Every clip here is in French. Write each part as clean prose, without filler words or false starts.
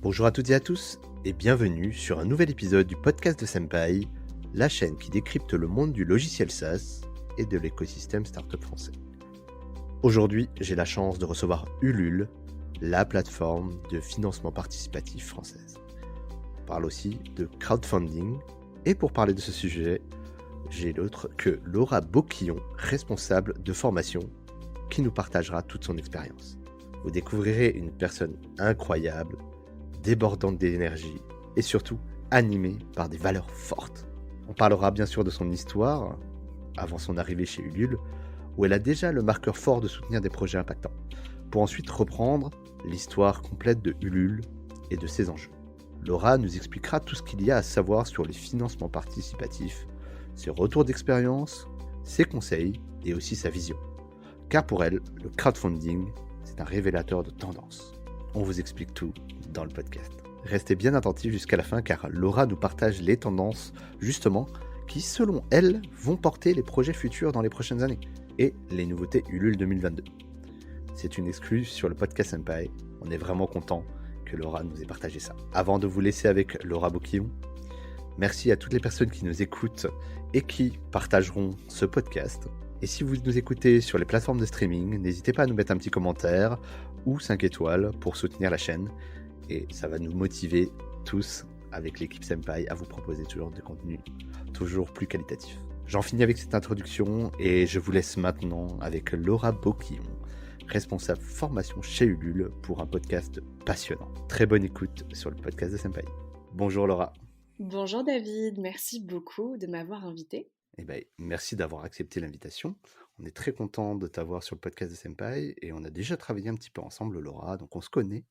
Bonjour à toutes et à tous et bienvenue sur un nouvel épisode du podcast de Senpai, la chaîne qui décrypte le monde du logiciel SaaS et de l'écosystème startup français. Aujourd'hui, j'ai la chance de recevoir Ulule, la plateforme de financement participatif française. On parle aussi de crowdfunding et pour parler de ce sujet, j'ai l'autre que Laura Boquillon, responsable de formation, qui nous partagera toute son expérience. Vous découvrirez une personne incroyable, débordante d'énergie et surtout animée par des valeurs fortes. On parlera bien sûr de son histoire, avant son arrivée chez Ulule, où elle a déjà le marqueur fort de soutenir des projets impactants, pour ensuite reprendre l'histoire complète de Ulule et de ses enjeux. Laura nous expliquera tout ce qu'il y a à savoir sur les financements participatifs, ses retours d'expérience, ses conseils et aussi sa vision. Car pour elle, le crowdfunding, c'est un révélateur de tendance. On vous explique tout dans le podcast. Restez bien attentifs jusqu'à la fin car Laura nous partage les tendances, justement, qui selon elle vont porter les projets futurs dans les prochaines années et les nouveautés Ulule 2022. C'est une exclue sur le podcast Senpai. On est vraiment content que Laura nous ait partagé ça. Avant de vous laisser avec Laura Boquillon, merci à toutes les personnes qui nous écoutent et qui partageront ce podcast. Et si vous nous écoutez sur les plateformes de streaming, n'hésitez pas à nous mettre un petit commentaire ou 5 étoiles pour soutenir la chaîne. Et ça va nous motiver tous, avec l'équipe Senpai, à vous proposer toujours de contenu toujours plus qualitatif. J'en finis avec cette introduction et je vous laisse maintenant avec Laura Boquillon, responsable formation chez Ulule pour un podcast passionnant. Très bonne écoute sur le podcast de Senpai. Bonjour Laura. Bonjour David, merci beaucoup de m'avoir invité. Eh ben, merci d'avoir accepté l'invitation. On est très content de t'avoir sur le podcast de Senpai et on a déjà travaillé un petit peu ensemble, Laura, donc on se connaît.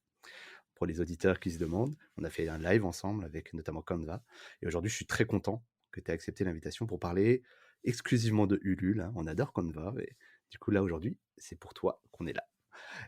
Pour les auditeurs qui se demandent, on a fait un live ensemble avec notamment Canva. Et aujourd'hui, je suis très content que tu aies accepté l'invitation pour parler exclusivement de Ulule. On adore Canva. Et du coup, là, aujourd'hui, c'est pour toi qu'on est là.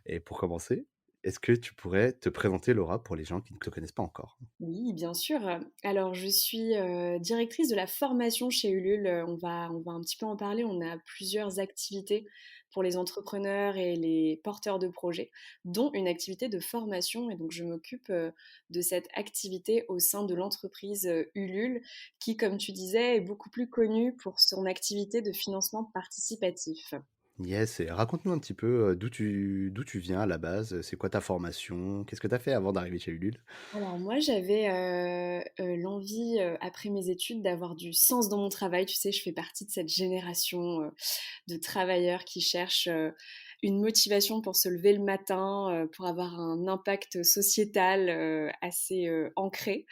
Et pour commencer, est-ce que tu pourrais te présenter, Laura, pour les gens qui ne te connaissent pas encore? Oui, bien sûr. Alors, je suis directrice de la formation chez Ulule. On va un petit peu en parler. On a plusieurs activités pour les entrepreneurs et les porteurs de projets, dont une activité de formation. Et donc, je m'occupe de cette activité au sein de l'entreprise Ulule, qui, comme tu disais, est beaucoup plus connue pour son activité de financement participatif. Yes, et raconte-nous un petit peu d'où tu viens à la base, c'est quoi ta formation, qu'est-ce que tu as fait avant d'arriver chez Ulule? Alors moi, j'avais l'envie, après mes études, d'avoir du sens dans mon travail. Tu sais, je fais partie de cette génération de travailleurs qui cherchent une motivation pour se lever le matin, pour avoir un impact sociétal assez ancré.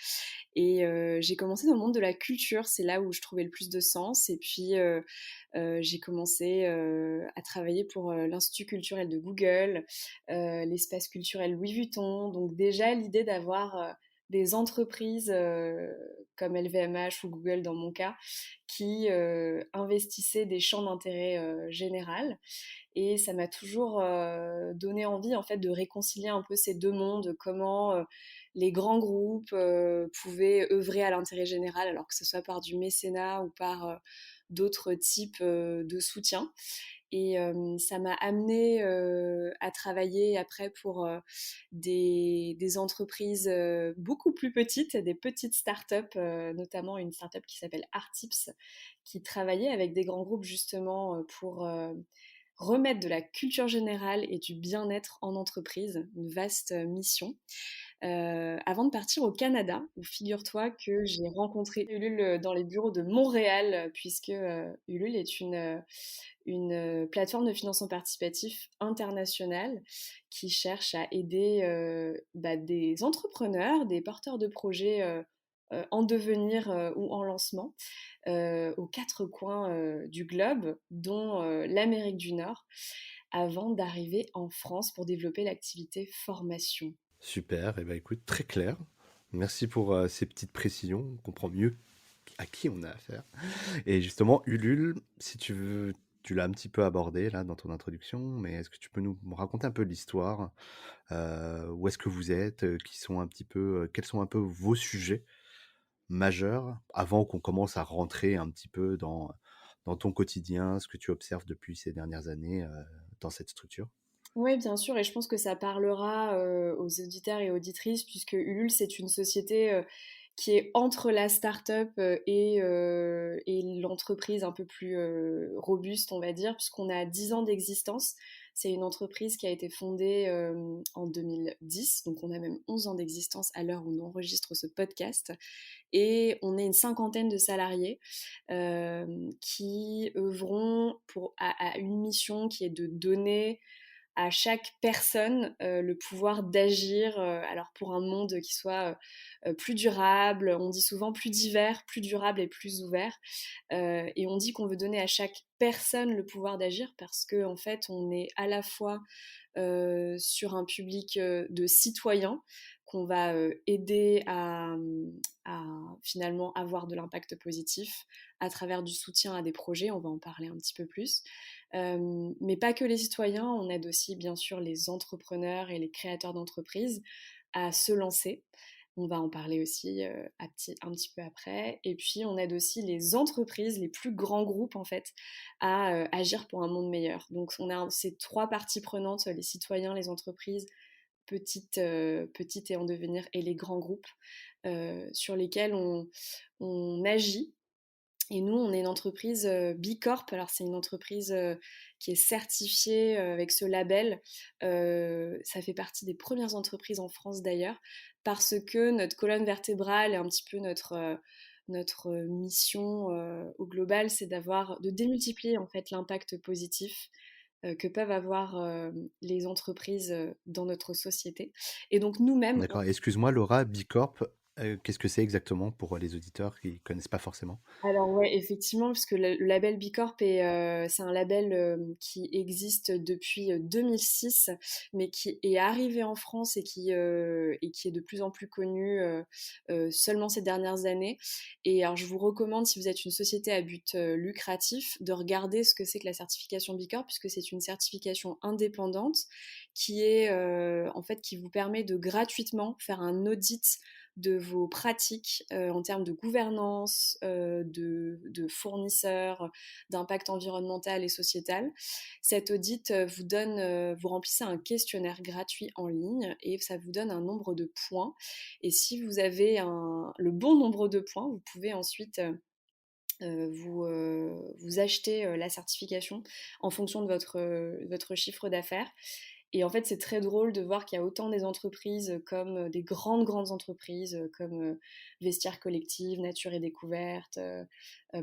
Et j'ai commencé dans le monde de la culture, c'est là où je trouvais le plus de sens. Et puis j'ai commencé à travailler pour l'Institut culturel de Google, l'espace culturel Louis Vuitton. Donc déjà l'idée d'avoir des entreprises comme LVMH ou Google dans mon cas, qui investissaient des champs d'intérêt général. Et ça m'a toujours donné envie en fait de réconcilier un peu ces deux mondes, comment les grands groupes pouvaient œuvrer à l'intérêt général, alors que ce soit par du mécénat ou par d'autres types de soutien. Et ça m'a amené à travailler après pour des entreprises beaucoup plus petites, des petites startups, notamment une startup qui s'appelle Artips, qui travaillait avec des grands groupes justement pour remettre de la culture générale et du bien-être en entreprise, une vaste mission. Avant de partir au Canada, où figure-toi que j'ai rencontré Ulule dans les bureaux de Montréal, puisque Ulule est une plateforme de financement participatif internationale qui cherche à aider des entrepreneurs, des porteurs de projets en devenir ou en lancement aux quatre coins du globe, dont l'Amérique du Nord, avant d'arriver en France pour développer l'activité formation. Super, et ben écoute, très clair. Merci pour ces petites précisions, on comprend mieux à qui on a affaire. Et justement, Ulule, si tu veux, tu l'as un petit peu abordé là dans ton introduction, mais est-ce que tu peux nous raconter un peu l'histoire, où est-ce que vous êtes, qui sont un petit peu, quels sont un peu vos sujets majeurs, avant qu'on commence à rentrer un petit peu dans ton quotidien, ce que tu observes depuis ces dernières années dans cette structure? Oui, bien sûr, et je pense que ça parlera aux auditeurs et auditrices, puisque Ulule, c'est une société qui est entre la start-up et l'entreprise un peu plus robuste, on va dire, puisqu'on a 10 ans d'existence. C'est une entreprise qui a été fondée en 2010, donc on a même 11 ans d'existence à l'heure où on enregistre ce podcast. Et on est une cinquantaine de salariés qui œuvront à une mission qui est de donner à chaque personne le pouvoir d'agir alors pour un monde qui soit plus durable, on dit souvent plus divers, plus durable et plus ouvert. Et on dit qu'on veut donner à chaque personne le pouvoir d'agir parce qu'en fait on est à la fois sur un public de citoyens qu'on va aider à finalement avoir de l'impact positif à travers du soutien à des projets, on va en parler un petit peu plus. Mais pas que les citoyens, on aide aussi bien sûr les entrepreneurs et les créateurs d'entreprises à se lancer. On va en parler aussi un petit peu après. Et puis, on aide aussi les entreprises, les plus grands groupes, en fait, à agir pour un monde meilleur. Donc, on a ces trois parties prenantes, les citoyens, les entreprises, petites et en devenir, et les grands groupes, sur lesquels on agit. Et nous, on est une entreprise B Corp. Alors, c'est une entreprise qui est certifiée avec ce label. Ça fait partie des premières entreprises en France d'ailleurs, parce que notre colonne vertébrale et un petit peu notre mission au global, c'est de démultiplier en fait l'impact positif que peuvent avoir les entreprises dans notre société. Et donc, nous-mêmes, D'accord. Excuse-moi, Laura, Bicorp, qu'est-ce que c'est exactement pour les auditeurs qui connaissent pas forcément? alors ouais, effectivement, parce que le label Bicorp c'est un label qui existe depuis 2006, mais qui est arrivé en France et qui est de plus en plus connu seulement ces dernières années. Et alors je vous recommande, si vous êtes une société à but lucratif, de regarder ce que c'est que la certification Bicorp, puisque c'est une certification indépendante qui est en fait qui vous permet de gratuitement faire un audit de vos pratiques en termes de gouvernance, de fournisseurs, d'impact environnemental et sociétal. Cet audit vous remplissez un questionnaire gratuit en ligne et ça vous donne un nombre de points. Et si vous avez le bon nombre de points, vous pouvez ensuite vous achetez la certification en fonction de votre chiffre d'affaires. Et en fait, c'est très drôle de voir qu'il y a autant des entreprises comme des grandes entreprises comme Vestiaire Collective, Nature et Découverte,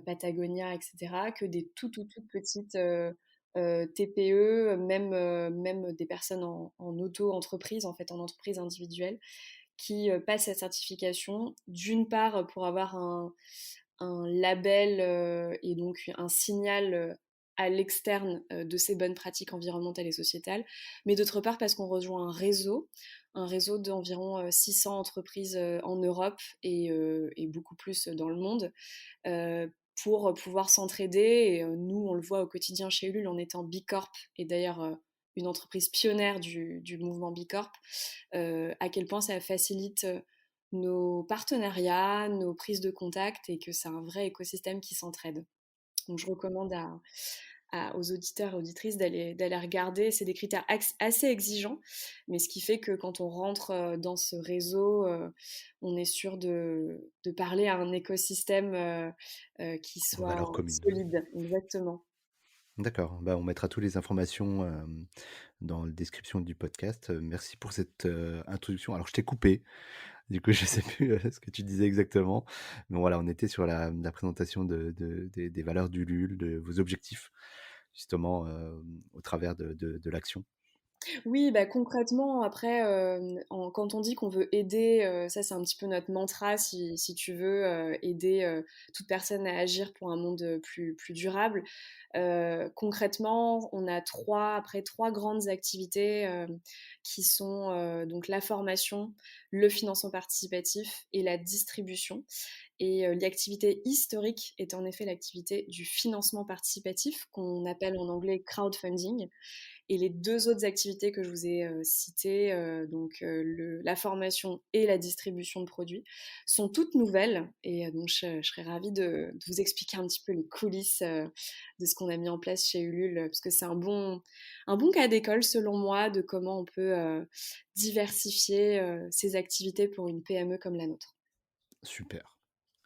Patagonia, etc., que des toutes petites TPE, même des personnes en auto-entreprise, en fait, en entreprise individuelle, qui passent cette certification, d'une part pour avoir un label et donc un signal à l'externe de ces bonnes pratiques environnementales et sociétales, mais d'autre part parce qu'on rejoint un réseau d'environ 600 entreprises en Europe et beaucoup plus dans le monde, pour pouvoir s'entraider. Et nous, on le voit au quotidien chez Ulule en étant Bicorp, et d'ailleurs une entreprise pionnière du mouvement Bicorp, à quel point ça facilite nos partenariats, nos prises de contact et que c'est un vrai écosystème qui s'entraide. Donc je recommande aux auditeurs et auditrices d'aller regarder. C'est des critères assez exigeants, mais ce qui fait que quand on rentre dans ce réseau, on est sûr de parler à un écosystème qui Aux soit valeurs communes. solide. Exactement. D'accord. Bah, on mettra toutes les informations dans la description du podcast. Merci pour cette introduction. Alors, je t'ai coupé. Du coup, je sais plus ce que tu disais exactement. Mais voilà, on était sur la présentation des valeurs du LUL, de vos objectifs, justement, au travers de l'action. Oui, bah, concrètement, après, quand on dit qu'on veut aider, ça c'est un petit peu notre mantra, si tu veux, aider toute personne à agir pour un monde plus durable. Concrètement, on a trois grandes activités qui sont donc la formation, le financement participatif et la distribution. Et l'activité historique est en effet l'activité du financement participatif, qu'on appelle en anglais crowdfunding. Et les 2 autres activités que je vous ai citées, donc la formation et la distribution de produits, sont toutes nouvelles. Et donc je serais ravie de vous expliquer un petit peu les coulisses de ce qu'on a mis en place chez Ulule, parce que c'est un bon cas d'école selon moi de comment on peut diversifier ses activités pour une PME comme la nôtre. Super.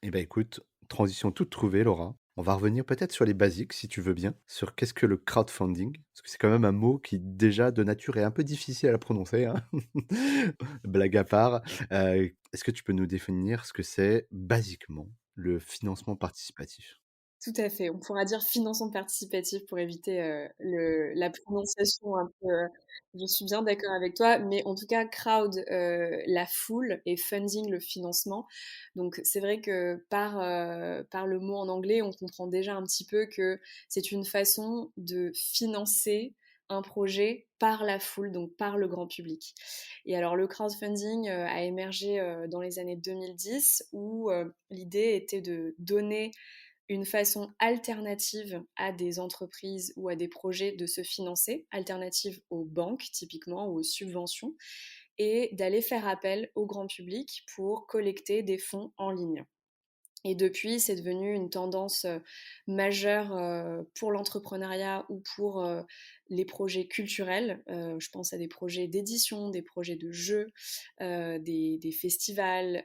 Eh ben écoute, transition toute trouvée, Laura. On va revenir peut-être sur les basiques, si tu veux bien, sur qu'est-ce que le crowdfunding, parce que c'est quand même un mot qui déjà de nature est un peu difficile à prononcer, hein. Blague à part, est-ce que tu peux nous définir ce que c'est basiquement le financement participatif? Tout à fait. On pourra dire financement participatif pour éviter la prononciation un peu. Je suis bien d'accord avec toi, mais en tout cas, crowd, la foule, et funding, le financement. Donc, c'est vrai que par le mot en anglais, on comprend déjà un petit peu que c'est une façon de financer un projet par la foule, donc par le grand public. Et alors, le crowdfunding a émergé dans les années 2010, où l'idée était de donner une façon alternative à des entreprises ou à des projets de se financer, alternative aux banques typiquement ou aux subventions, et d'aller faire appel au grand public pour collecter des fonds en ligne. Et depuis, c'est devenu une tendance majeure pour l'entrepreneuriat ou pour les projets culturels. Je pense à des projets d'édition, des projets de jeux, des festivals,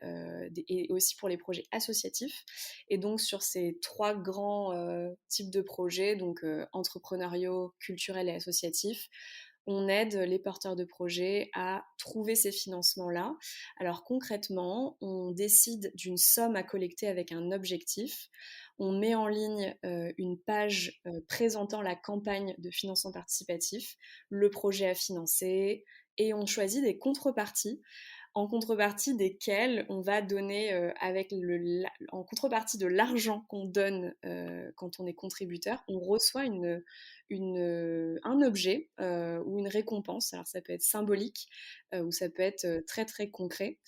et aussi pour les projets associatifs. Et donc sur ces 3 grands types de projets, donc entrepreneuriaux, culturels et associatifs, on aide les porteurs de projets à trouver ces financements-là. Alors concrètement, on décide d'une somme à collecter avec un objectif. On met en ligne une page présentant la campagne de financement participatif, le projet à financer, et on choisit des contreparties, en contrepartie desquelles on va donner, en contrepartie de l'argent qu'on donne quand on est contributeur, on reçoit un objet ou une récompense. Alors ça peut être symbolique ou ça peut être très très concret.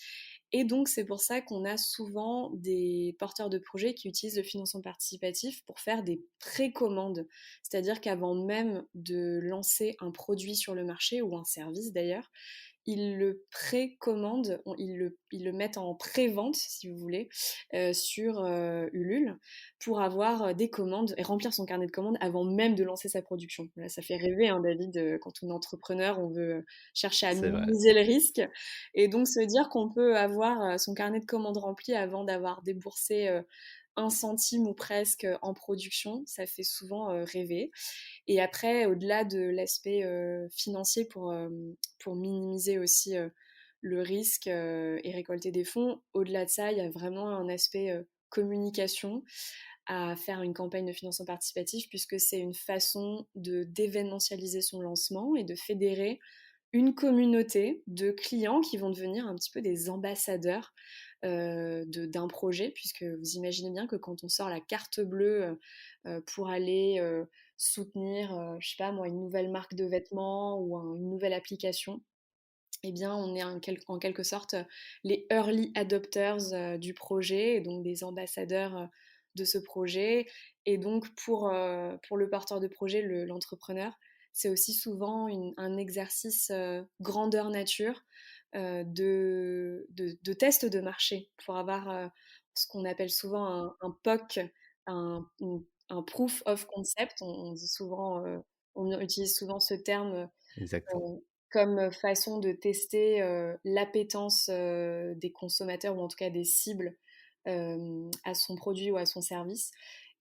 Et donc c'est pour ça qu'on a souvent des porteurs de projets qui utilisent le financement participatif pour faire des précommandes. C'est-à-dire qu'avant même de lancer un produit sur le marché, ou un service d'ailleurs, ils le précommandent, ils le mettent en pré-vente, si vous voulez, sur Ulule, pour avoir des commandes et remplir son carnet de commandes avant même de lancer sa production. Là, ça fait rêver, hein, David, quand on est entrepreneur, on veut chercher à C'est vrai. minimiser le risque. Et donc, se dire qu'on peut avoir son carnet de commandes rempli avant d'avoir déboursé un centime ou presque en production, ça fait souvent rêver. Et après, au-delà de l'aspect financier pour minimiser aussi le risque et récolter des fonds, au-delà de ça, il y a vraiment un aspect communication à faire une campagne de financement participatif, puisque c'est une façon d'événementialiser son lancement et de fédérer une communauté de clients qui vont devenir un petit peu des ambassadeurs d'un projet, puisque vous imaginez bien que quand on sort la carte bleue pour aller soutenir, je sais pas moi, une nouvelle marque de vêtements ou une nouvelle application, eh bien, on est en quelque sorte les early adopters du projet, et donc des ambassadeurs de ce projet. Et donc, pour le porteur de projet, l'entrepreneur, c'est aussi souvent un exercice grandeur nature de test de marché pour avoir ce qu'on appelle souvent un POC, un proof of concept. On dit souvent, on utilise souvent ce terme Exactement. comme façon de tester l'appétence des consommateurs, ou en tout cas des cibles, à son produit ou à son service.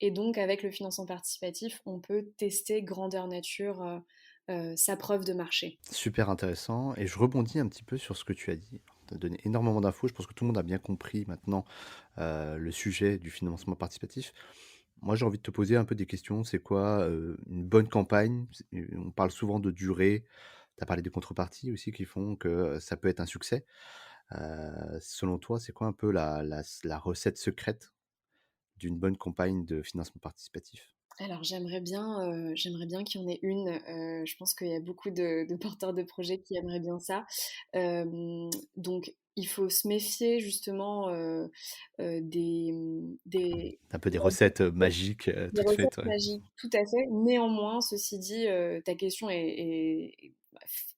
Et donc, avec le financement participatif, on peut tester grandeur nature sa preuve de marché. Super intéressant et je rebondis un petit peu sur ce que tu as dit. Tu as donné énormément d'infos, je pense que tout le monde a bien compris maintenant, le sujet du financement participatif. Moi, j'ai envie de te poser un peu des questions. C'est quoi, une bonne campagne? On parle souvent de durée. Tu as parlé des contreparties aussi qui font que, ça peut être un succès. Selon toi, c'est quoi un peu la recette secrète d'une bonne campagne de financement participatif? Alors j'aimerais bien qu'il y en ait une. Je pense qu'il y a beaucoup de porteurs de projets qui aimeraient bien ça. Donc il faut se méfier justement des Un peu des recettes, magiques, des toutes recettes faites, ouais. magiques, tout à fait. Néanmoins, ceci dit, ta question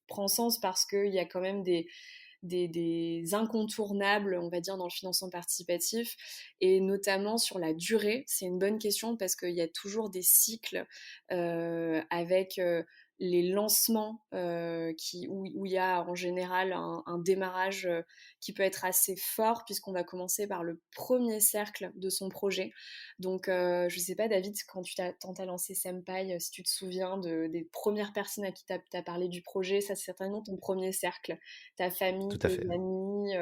prend sens parce qu'il y a quand même des incontournables, on va dire, dans le financement participatif, et notamment sur la durée. C'est une bonne question parce qu'il y a toujours des cycles avec les lancements où il y a en général un démarrage qui peut être assez fort puisqu'on va commencer par le premier cercle de son projet. Donc, je ne sais pas, David, quand tu as lancé Senpai, si tu te souviens des premières personnes à qui tu as parlé du projet, ça c'est certainement ton premier cercle, ta famille, Tout à tes fait. amis,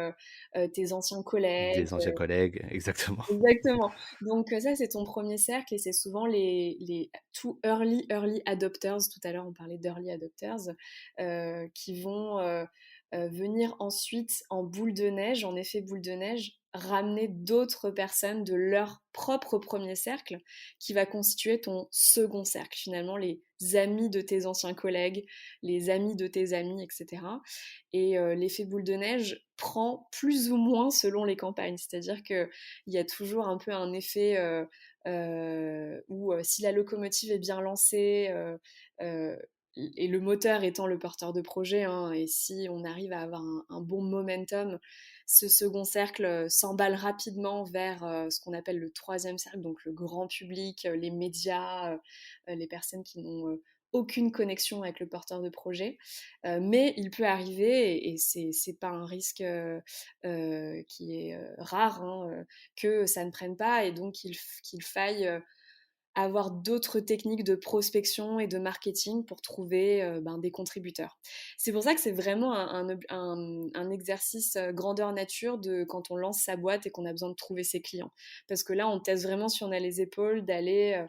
tes anciens collègues. Des anciens collègues, exactement. Exactement. Donc ça, c'est ton premier cercle et c'est souvent les tout early adopters. Tout à l'heure, on parlait d'early adopters qui vont venir ensuite en boule de neige, en effet boule de neige, ramener d'autres personnes de leur propre premier cercle qui va constituer ton second cercle. Finalement, les amis de tes anciens collègues, les amis de tes amis, etc. Et l'effet boule de neige prend plus ou moins selon les campagnes. C'est-à-dire qu'il y a toujours un peu un effet où si la locomotive est bien lancée, euh, et le moteur étant le porteur de projet, hein, et si on arrive à avoir un bon momentum, ce second cercle s'emballe rapidement vers ce qu'on appelle le troisième cercle, donc le grand public, les médias, les personnes qui n'ont aucune connexion avec le porteur de projet. Mais il peut arriver, et c'est pas un risque qui est rare, hein, que ça ne prenne pas, et donc qu'il faille avoir d'autres techniques de prospection et de marketing pour trouver des contributeurs. C'est pour ça que c'est vraiment un exercice grandeur nature de quand on lance sa boîte et qu'on a besoin de trouver ses clients. Parce que là, on teste vraiment si on a les épaules d'aller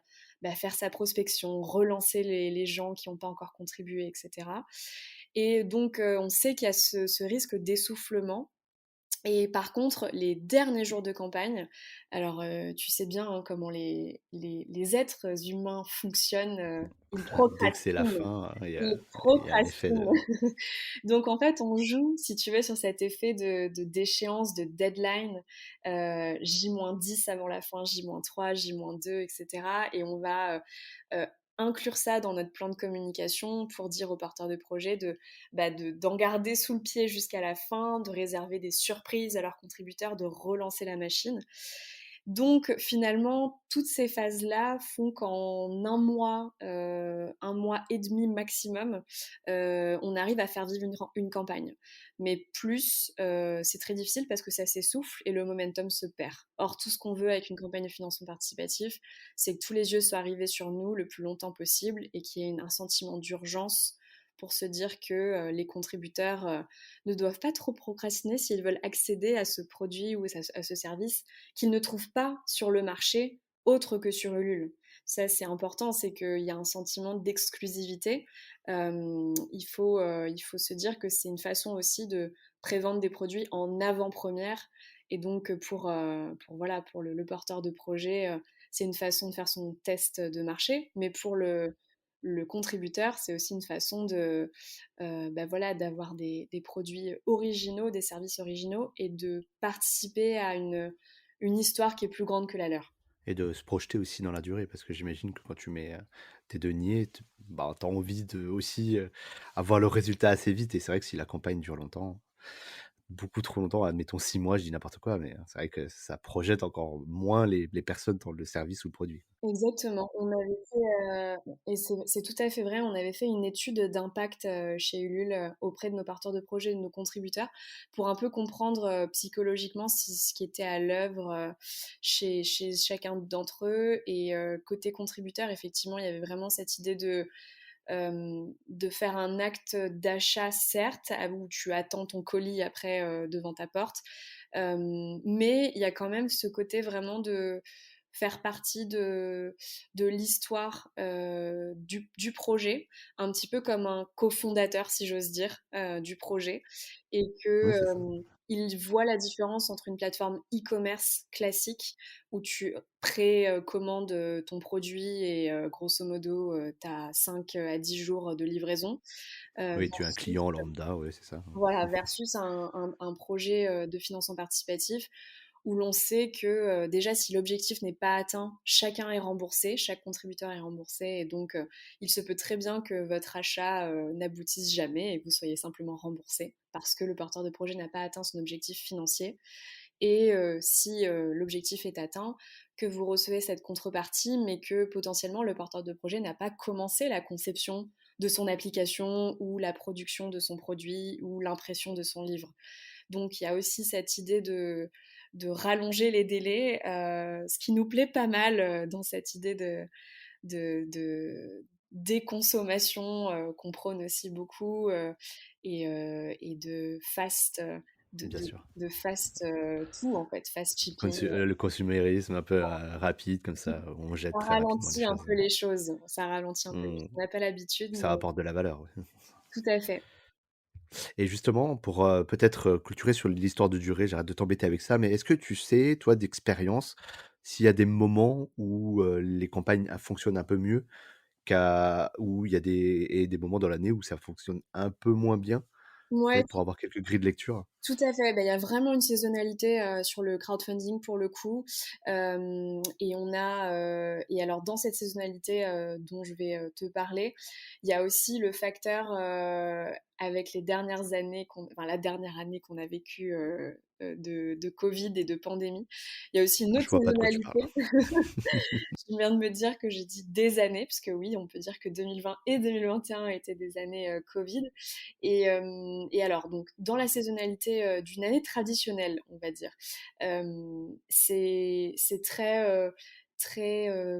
faire sa prospection, relancer les gens qui n'ont pas encore contribué, etc. Et donc, on sait qu'il y a ce risque d'essoufflement. Et par contre, les derniers jours de campagne, alors tu sais bien hein, comment les êtres humains fonctionnent, ils Dès que c'est la procrastinent. fin, Ils il y a un effet procrastinent. de Donc en fait, on joue, si tu veux, sur cet effet d'échéance, de deadline, J-10 avant la fin, J-3, J-2, etc. Et on va euh, inclure ça dans notre plan de communication pour dire aux porteurs de projet d'en garder sous le pied jusqu'à la fin, de réserver des surprises à leurs contributeurs, de relancer la machine. Donc finalement, toutes ces phases-là font qu'en un mois et demi maximum, on arrive à faire vivre une campagne. Mais plus, c'est très difficile parce que ça s'essouffle et le momentum se perd. Or, tout ce qu'on veut avec une campagne de financement participatif, c'est que tous les yeux soient rivés sur nous le plus longtemps possible et qu'il y ait un sentiment d'urgence pour se dire que les contributeurs ne doivent pas trop procrastiner s'ils veulent accéder à ce produit ou à ce service qu'ils ne trouvent pas sur le marché autre que sur Ulule. Ça, c'est important, c'est qu'il y a un sentiment d'exclusivité. Il faut se dire que c'est une façon aussi de prévendre des produits en avant-première. Et donc, voilà, pour le porteur de projet, c'est une façon de faire son test de marché. Mais pour le contributeur, c'est aussi une façon voilà, d'avoir des produits originaux, des services originaux et de participer à une histoire qui est plus grande que la leur. et de se projeter aussi dans la durée parce que j'imagine que quand tu mets, tes deniers, tu as envie de aussi, avoir le résultat assez vite et c'est vrai que si la campagne dure longtemps, beaucoup trop longtemps, admettons 6 mois, je dis n'importe quoi, mais c'est vrai que ça projette encore moins les personnes dans le service ou le produit. Exactement. Et c'est tout à fait vrai, on avait fait une étude d'impact chez Ulule auprès de nos porteurs de projets, de nos contributeurs, pour un peu comprendre psychologiquement ce qui était à l'œuvre chez chacun d'entre eux. Et côté contributeur, effectivement, il y avait vraiment cette idée de faire un acte d'achat, certes, où tu attends ton colis après devant ta porte, mais il y a quand même ce côté vraiment faire partie de l'histoire du projet, un petit peu comme un cofondateur, si j'ose dire, du projet, et que Oui, c'est ça. il voit la différence entre une plateforme e-commerce classique où tu précommandes ton produit et grosso modo, tu as 5 à 10 jours de livraison, Oui, tu es un versus client lambda, ouais, c'est ça. voilà, versus un projet de financement participatif où l'on sait que déjà si l'objectif n'est pas atteint, chacun est remboursé, chaque contributeur est remboursé et donc il se peut très bien que votre achat n'aboutisse jamais et que vous soyez simplement remboursé parce que le porteur de projet n'a pas atteint son objectif financier. Et si l'objectif est atteint, que vous recevez cette contrepartie, mais que potentiellement le porteur de projet n'a pas commencé la conception de son application ou la production de son produit ou l'impression de son livre. Donc il y a aussi cette idée de rallonger les délais, ce qui nous plaît pas mal dans cette idée de déconsommation qu'on prône aussi beaucoup et de fast, de, Bien de, sûr. de fast tout en fait, fast shipping. Le consumérisme un peu rapide, comme ça, on jette Ça très rapidement les ralentit un choses. peu les choses, ça ralentit un peu les Hmm. choses. On n'a pas l'habitude, Ça mais rapporte de la valeur, ouais. tout à fait. Et justement, pour peut-être clôturer sur l'histoire de durée, j'arrête de t'embêter avec ça, mais est-ce que tu sais, toi, d'expérience, s'il y a des moments où les campagnes fonctionnent un peu mieux, où il y a des moments dans l'année où ça fonctionne un peu moins bien, Ouais, peut-être pour avoir quelques grilles de lecture? tout à fait, bah, il y a vraiment une saisonnalité sur le crowdfunding pour le coup. Et on a, et alors dans cette saisonnalité dont je vais te parler, il y a aussi le facteur avec les dernières années, enfin la dernière année qu'on a vécue de Covid et de pandémie. Il y a aussi une Je autre vois pas de quoi tu parles. saisonnalité. Je viens de me dire que j'ai dit des années, parce que oui, on peut dire que 2020 et 2021 étaient des années Covid. Et alors, donc, dans la saisonnalité d'une année traditionnelle, on va dire, c'est très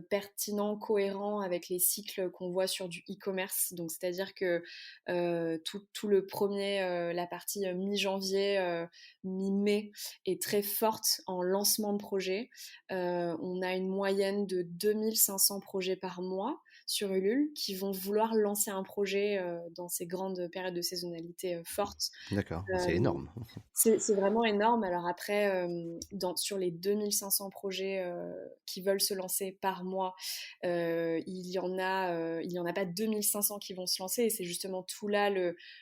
pertinent, cohérent avec les cycles qu'on voit sur du e-commerce. Donc, c'est-à-dire que tout le premier, la partie mi-janvier, mi-mai est très forte en lancement de projet. On a une moyenne de 2500 projets par mois sur Ulule qui vont vouloir lancer un projet dans ces grandes périodes de saisonnalité fortes. D'accord, c'est Euh, énorme. c'est vraiment énorme. Alors après, sur les 2500 projets qui veulent se lancer par mois, il y en a pas 2500 qui vont se lancer. Et c'est justement tout là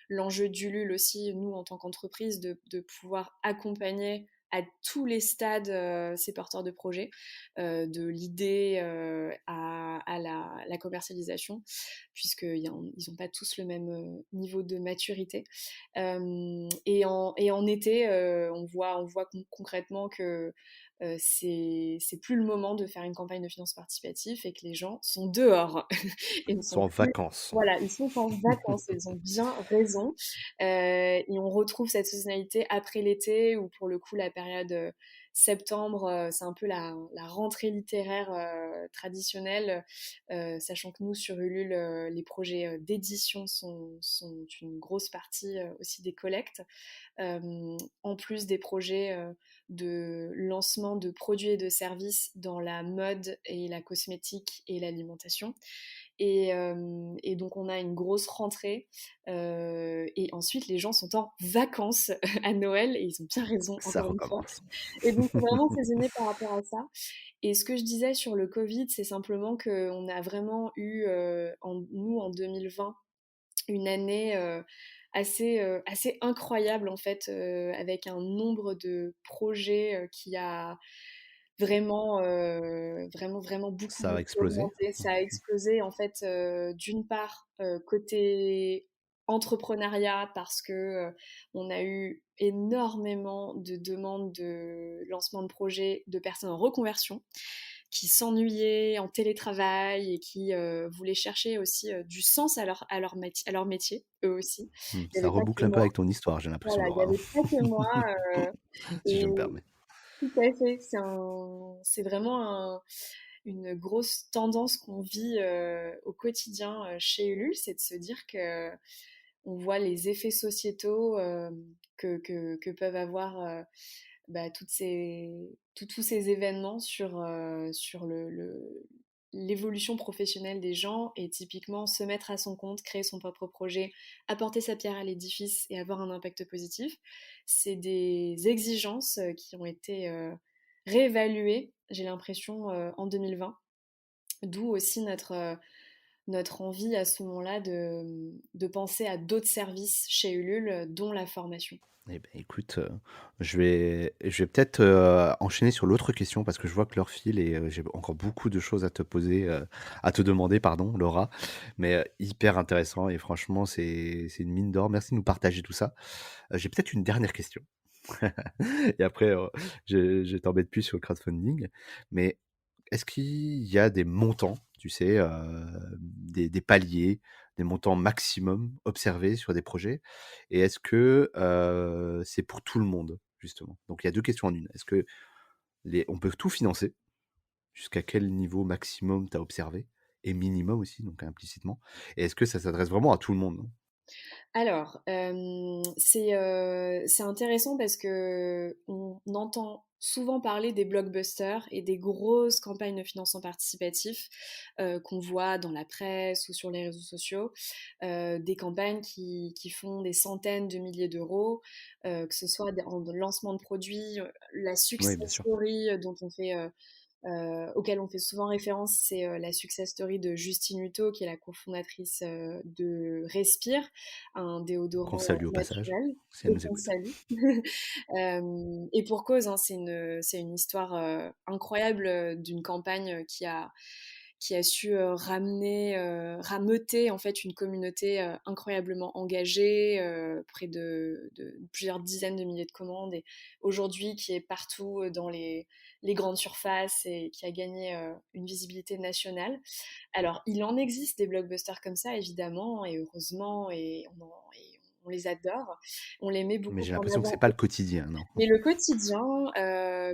l'enjeu d'Ulule aussi, nous en tant qu'entreprise, de pouvoir accompagner à tous les stades ces porteurs de projets, de l'idée à la commercialisation, puisqu'ils n'ont pas tous le même niveau de maturité. Et en été, on voit concrètement que c'est plus le moment de faire une campagne de finance participative et que les gens sont dehors et ne Ils sont sont en plus. vacances. Voilà, ils sont en vacances et ils ont bien raison. Et on retrouve cette saisonnalité après l'été où pour le coup la période septembre, c'est un peu la rentrée littéraire traditionnelle, sachant que nous sur Ulule, les projets d'édition sont une grosse partie aussi des collectes, en plus des projets de lancement de produits et de services dans la mode et la cosmétique et l'alimentation. Et donc on a une grosse rentrée et ensuite les gens sont en vacances à Noël et ils ont bien raison Ça encore une fois. recommence. Et donc c'est vraiment saisonné par rapport à ça. Et ce que je disais sur le Covid, c'est simplement qu'on a vraiment eu, nous en 2020, une année assez incroyable en fait, avec un nombre de projets qui a vraiment beaucoup, Ça a beaucoup explosé. augmenté. Ça a explosé en fait, d'une part côté entrepreneuriat parce que on a eu énormément de demandes de lancement de projets de personnes en reconversion qui s'ennuyaient en télétravail et qui voulaient chercher aussi du sens à leur métier, eux aussi. Il n'y Ça avait pas que reboucle un peu moi. avec ton histoire, j'ai l'impression, Voilà, il n'y Laura. avait pas que moi. Si je Et me permets. tout à fait, c'est vraiment une grosse tendance qu'on vit au quotidien chez Ulule, c'est de se dire que on voit les effets sociétaux que peuvent avoir tous ces événements sur l'évolution professionnelle des gens et typiquement se mettre à son compte, créer son propre projet, apporter sa pierre à l'édifice et avoir un impact positif. C'est des exigences qui ont été réévaluées, j'ai l'impression, en 2020. D'où aussi notre envie à ce moment-là de penser à d'autres services chez Ulule, dont la formation. Eh ben, écoute, je vais peut-être, enchaîner sur l'autre question parce que je vois que l'heure file et j'ai encore beaucoup de choses à te poser, à te demander pardon, Laura. Mais, hyper intéressant et franchement, c'est une mine d'or. Merci de nous partager tout ça. J'ai peut-être une dernière question et après, je t'embête plus sur le crowdfunding. Mais est-ce qu'il y a des montants, tu sais, des paliers, des montants maximum observés sur des projets? Et est-ce que, c'est pour tout le monde, justement? Donc il y a 2 questions en une. Est-ce que les on peut tout financer? Jusqu'à quel niveau maximum tu as observé? Et minimum aussi, donc implicitement? Et est-ce que ça s'adresse vraiment à tout le monde? Alors, c'est intéressant parce qu'on entend souvent parler des blockbusters et des grosses campagnes de financement participatif qu'on voit dans la presse ou sur les réseaux sociaux, des campagnes qui font des centaines de milliers d'euros, que ce soit en lancement de produits, la Oui, success bien sûr. story auquel on fait souvent référence, c'est la success story de Justine Hutto, qui est la cofondatrice de Respire, un Qu'on déodorant salue au passage, naturel si elle et nous qu'on écoute. salue. Et pour cause, hein, c'est une histoire incroyable d'une campagne qui a su rameuter en fait une communauté incroyablement engagée, près de plusieurs dizaines de milliers de commandes, et aujourd'hui qui est partout dans les grandes surfaces et qui a gagné une visibilité nationale. Alors, il en existe des blockbusters comme ça, évidemment, et heureusement, et on les adore. On les met Mais beaucoup j'ai en l'impression que c'est avant. pas le quotidien, non? Mais le quotidien,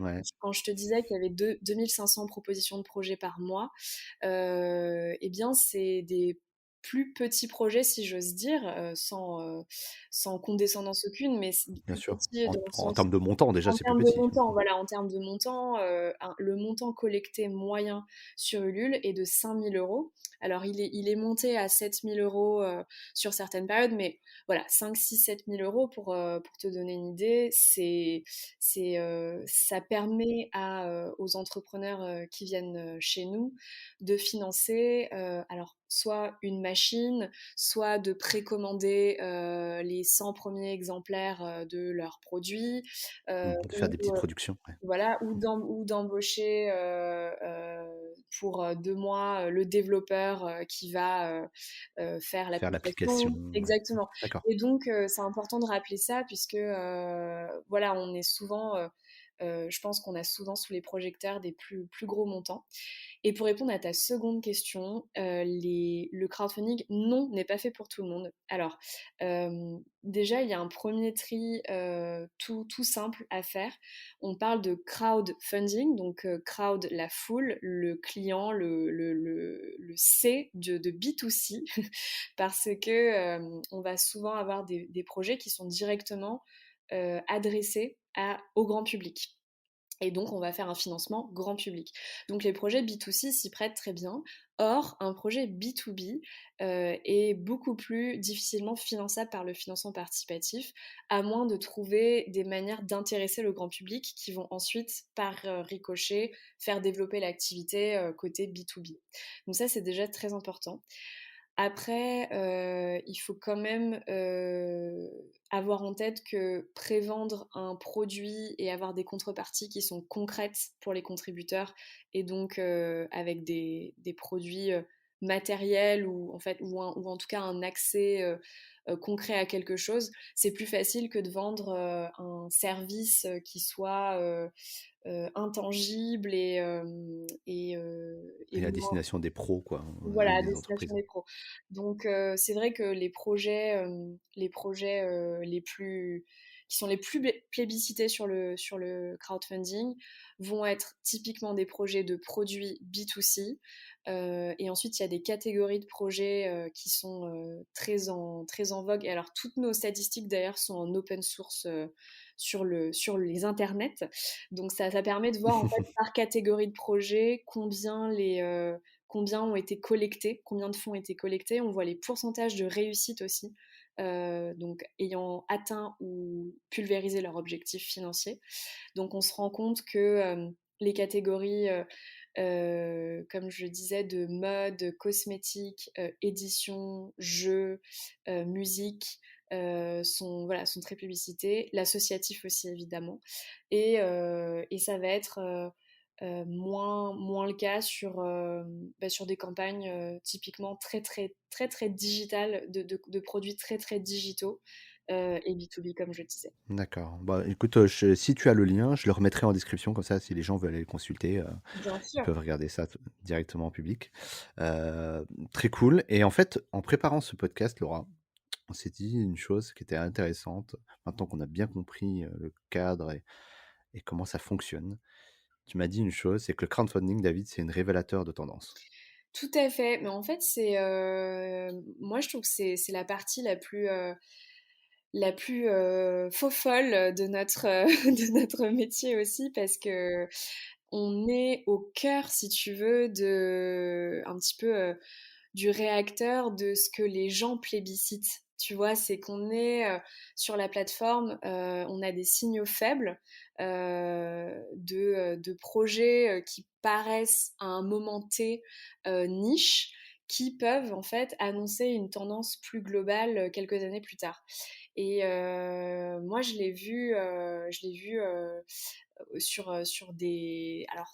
Ouais, quand je te disais qu'il y avait 2500 propositions de projets par mois, eh bien, c'est des plus petits projets, si j'ose dire, sans condescendance aucune, mais c'est bien plus sûr. petits dans le En sens. termes de montant, déjà, En c'est plus termes de petit. montant, voilà, en termes de montant, le montant collecté moyen sur Ulule est de 5 000 euros. Alors, il est monté à 7 000 euros sur certaines périodes, mais voilà, 5, 6, 7 000 euros pour te donner une idée, ça permet aux entrepreneurs qui viennent chez nous de financer, alors, soit une machine, soit de précommander les 100 premiers exemplaires de leurs produits, De faire ou des petites productions, ouais. voilà, ou d'embaucher pour 2 mois le développeur qui va faire Faire l'application. l'application, ouais. Exactement. D'accord. Et donc, c'est important de rappeler ça puisque, voilà, on est souvent, je pense qu'on a souvent sous les projecteurs des plus gros montants. Et pour répondre à ta seconde question, le crowdfunding, non, n'est pas fait pour tout le monde. Alors, déjà, il y a un premier tri tout simple à faire. On parle de crowdfunding, donc crowd, la foule, le client, le C de B2C, parce que on va souvent avoir des projets qui sont directement adressés au grand public. Et donc, on va faire un financement grand public. Donc, les projets B2C s'y prêtent très bien. Or, un projet B2B est beaucoup plus difficilement finançable par le financement participatif, à moins de trouver des manières d'intéresser le grand public qui vont ensuite, par ricochet, faire développer l'activité côté B2B. Donc ça, c'est déjà très important. Après, il faut quand même avoir en tête que prévendre un produit et avoir des contreparties qui sont concrètes pour les contributeurs, et donc avec des produits matériels, ou ou en tout cas un accès concret à quelque chose, c'est plus facile que de vendre un service qui soit intangible et Et à moins, destination des pros, quoi, voilà, et à des destination entreprises. des pros. Donc c'est vrai que les projets qui sont les plus plébiscités sur le crowdfunding vont être typiquement des projets de produits B2C. Et ensuite, il y a des catégories de projets qui sont très en vogue. Et alors, toutes nos statistiques, d'ailleurs, sont en open source sur les internets. Donc, ça permet de voir, en fait, par catégorie de projet, combien ont été collectés, combien de fonds ont été collectés. On voit les pourcentages de réussite aussi, donc ayant atteint ou pulvérisé leur objectif financier. Donc, on se rend compte que les catégories comme je le disais, de mode, cosmétique, édition, jeux, musique, sont très publicités. L'associatif aussi, évidemment. Et ça va être moins le cas sur des campagnes typiquement très digitales, de produits très digitaux et B2B, comme je disais. D'accord. Bah, écoute, si tu as le lien, je le remettrai en description comme ça si les gens veulent aller le consulter, Bien ils sûr. peuvent regarder ça directement en public. Très cool et en fait, en préparant ce podcast, Laura, on s'est dit une chose qui était intéressante. Maintenant qu'on a bien compris, le cadre et comment ça fonctionne, tu m'as dit une chose, c'est que le crowdfunding, David, c'est une révélateur de tendance. Tout à fait, mais en fait, moi je trouve que c'est la partie la plus faux-folle de de notre métier aussi, parce que on est au cœur, si tu veux, un petit peu du réacteur de ce que les gens plébiscitent. Tu vois, c'est qu'on est sur la plateforme, on a des signaux faibles de projets qui paraissent à un moment T niche, qui peuvent en fait annoncer une tendance plus globale quelques années plus tard. Et moi, je l'ai vu sur des. Alors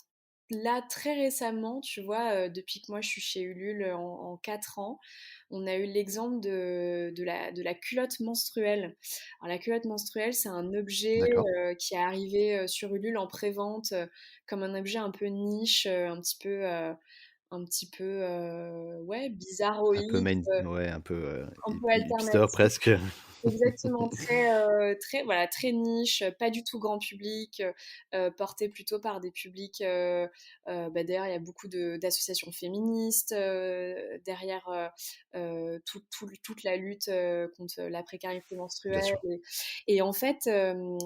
là, très récemment, tu vois, depuis que moi je suis chez Ulule en 4 ans, on a eu l'exemple de la culotte menstruelle. Alors la culotte menstruelle, c'est un objet D'accord? qui est arrivé sur Ulule en pré-vente comme un objet un peu niche, ouais, Un peu bizarroïde, ouais, un peu, un peu hipster alternatif. presque. Exactement, voilà, très niche, pas du tout grand public, porté plutôt par des publics. D'ailleurs, il y a beaucoup d'associations féministes derrière toute la lutte contre la précarité Bien menstruelle. sûr. Et en fait,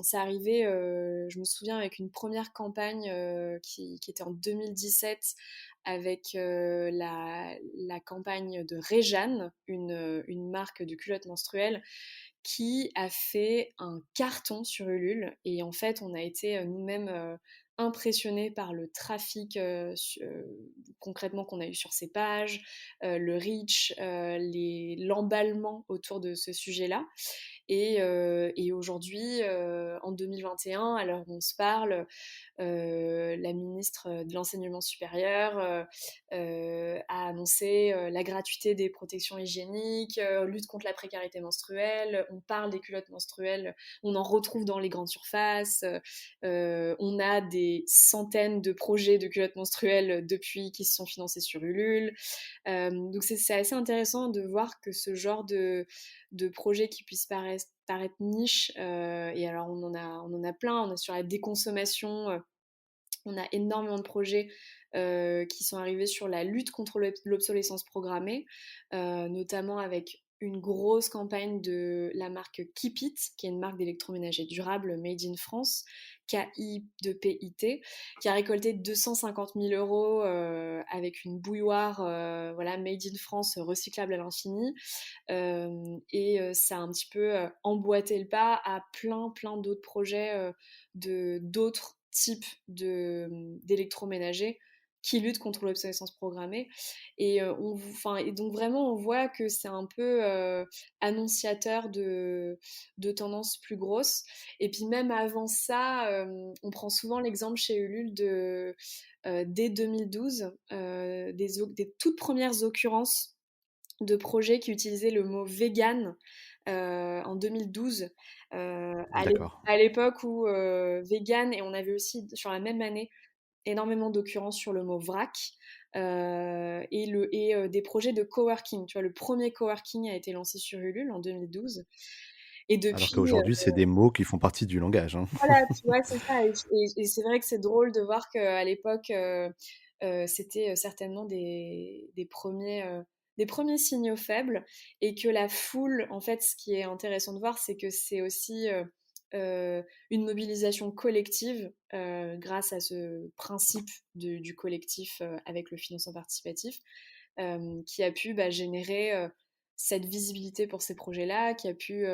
ça arrivait, je me souviens, avec une première campagne qui était en 2017 avec la campagne de Réjeanne, une marque de culottes menstruelles qui a fait un carton sur Ulule. Et en fait, on a été nous-mêmes impressionnés par le trafic concrètement qu'on a eu sur ces pages, le reach, l'emballement autour de ce sujet-là. Et aujourd'hui, en 2021, à l'heure où on se parle, la ministre de l'Enseignement supérieur a annoncé la gratuité des protections hygiéniques, lutte contre la précarité menstruelle, on parle des culottes menstruelles, on en retrouve dans les grandes surfaces, on a des centaines de projets de culottes menstruelles depuis qui se sont financés sur Ulule. Donc c'est assez intéressant de voir que ce genre de projets qui puissent paraître niche, et alors on en a plein, on a sur la déconsommation, on a énormément de projets qui sont arrivés sur la lutte contre l'obsolescence programmée, notamment avec une grosse campagne de la marque Keep It, qui est une marque d'électroménager durable made in France, KI2PIT, qui a récolté 250 000 euros avec une bouilloire voilà, made in France, recyclable à l'infini. Ça a un petit peu emboîté le pas à plein d'autres projets d'autres types d'électroménagers qui luttent contre l'obsolescence programmée. Et donc vraiment, on voit que c'est un peu annonciateur de tendances plus grosses. Et puis même avant ça, on prend souvent l'exemple chez Ulule dès 2012, des toutes premières occurrences de projets qui utilisaient le mot vegan en 2012, D'accord. à l'époque où vegan, et on avait aussi sur la même année énormément d'occurrences sur le mot vrac, et des projets de coworking. Tu vois, le premier coworking a été lancé sur Ulule en 2012. Et Alors depuis, qu'aujourd'hui, c'est des mots qui font partie du langage, hein. voilà, tu vois, c'est ça et c'est vrai que c'est drôle de voir qu'à l'époque, c'était, certainement des premiers signaux faibles et que la foule en fait, ce qui est intéressant de voir, c'est que c'est aussi, une mobilisation collective, grâce à ce principe du collectif, avec le financement participatif, qui a pu, bah, générer, cette visibilité pour ces projets-là, qui a pu,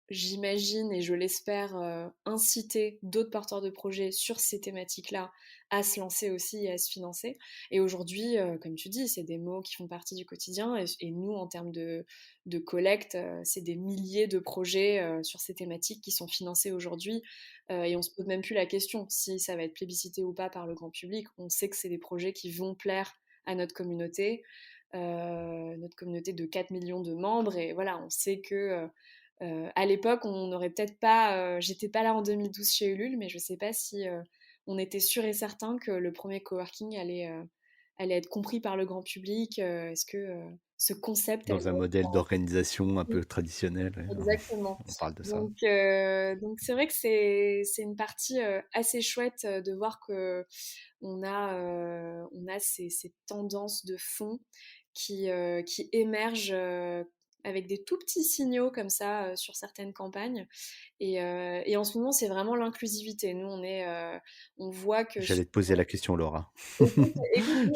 j'imagine et je l'espère, inciter d'autres porteurs de projets sur ces thématiques-là à se lancer aussi et à se financer. Et aujourd'hui, comme tu dis, c'est des mots qui font partie du quotidien et nous, en termes de collecte, c'est des milliers de projets sur ces thématiques qui sont financés aujourd'hui. Et on se pose même plus la question si ça va être plébiscité ou pas par le grand public. On sait que c'est des projets qui vont plaire à notre communauté de 4 millions de membres. Et voilà, on sait que à l'époque, on n'aurait peut-être pas. J'étais pas là en 2012 chez Ulule, mais je sais pas si on était sûr et certain que le premier coworking allait être compris par le grand public. Est-ce que ce concept allait Dans un être modèle d'organisation un compris. peu traditionnel, ouais, Exactement. on parle de ça. Donc c'est vrai que c'est une partie assez chouette de voir que on a ces tendances de fond qui émergent avec des tout petits signaux comme ça sur certaines campagnes. Et en ce moment, c'est vraiment l'inclusivité. Nous, on voit que J'allais te poser la question, Laura. écoute,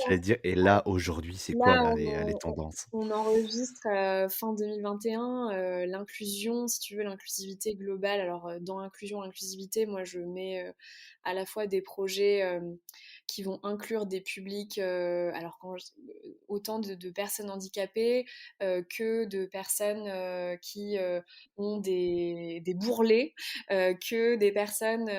J'allais te dire, et là, aujourd'hui, c'est quoi là, là les tendances? on enregistre fin 2021 l'inclusion, si tu veux, l'inclusivité globale. Alors, dans inclusion, inclusivité, moi, je mets à la fois des projets qui vont inclure des publics, alors autant de personnes handicapées que de personnes qui ont des bourrelets, que des personnes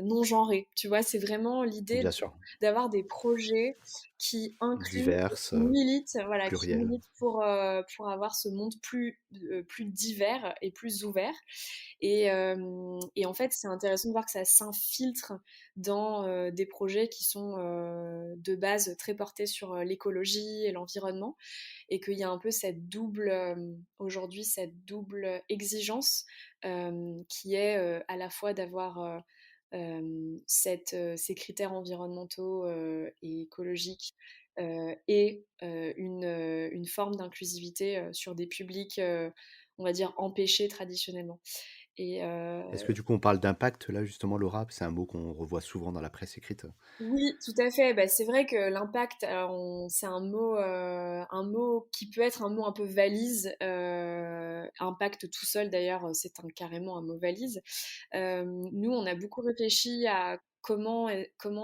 non genrées. Tu vois, c'est vraiment l'idée Bien sûr, d'avoir des projets qui incluent et diverses, qui militent, voilà, qui plurielles. militent pour avoir ce monde plus divers et plus ouvert. Et en fait, c'est intéressant de voir que ça s'infiltre dans des projets qui sont de base très portés sur l'écologie et l'environnement, et qu'il y a un peu aujourd'hui, cette double exigence qui est à la fois d'avoir ces critères environnementaux et écologiques et une forme d'inclusivité sur des publics, on va dire, empêchés traditionnellement. Et Est-ce que du coup, on parle d'impact là, justement, Laura? C'est un mot qu'on revoit souvent dans la presse écrite. oui, tout à fait. Bah, c'est vrai que l'impact, alors c'est un mot qui peut être un mot un peu valise. Impact tout seul, d'ailleurs, c'est carrément un mot valise. Nous, on a beaucoup réfléchi à comment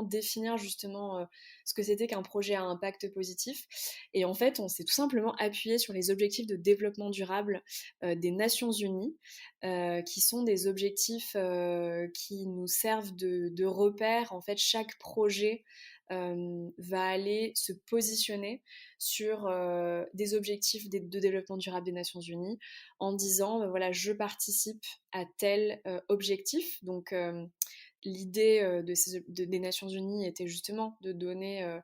définir justement ce que c'était qu'un projet à impact positif. Et en fait, on s'est tout simplement appuyé sur les objectifs de développement durable des Nations Unies, qui sont des objectifs qui nous servent de repère. En fait, chaque projet va aller se positionner sur des objectifs de développement durable des Nations Unies en disant, voilà, je participe à tel objectif. Donc, l'idée des Nations Unies était justement de donner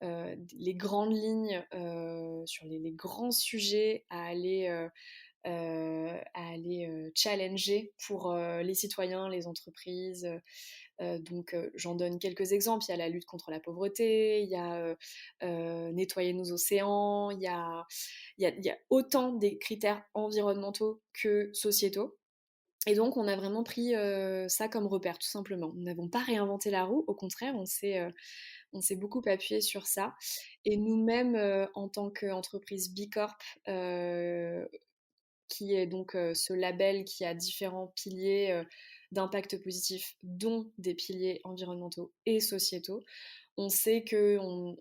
les grandes lignes sur les grands sujets à aller challenger pour les citoyens, les entreprises. Donc, j'en donne quelques exemples. Il y a la lutte contre la pauvreté, il y a nettoyer nos océans, il y a autant des critères environnementaux que sociétaux. Et donc, on a vraiment pris ça comme repère, tout simplement. Nous n'avons pas réinventé la roue, au contraire, on s'est beaucoup appuyé sur ça. Et nous-mêmes, en tant qu'entreprise B Corp, qui est donc ce label qui a différents piliers d'impact positif, dont des piliers environnementaux et sociétaux. On sait qu'on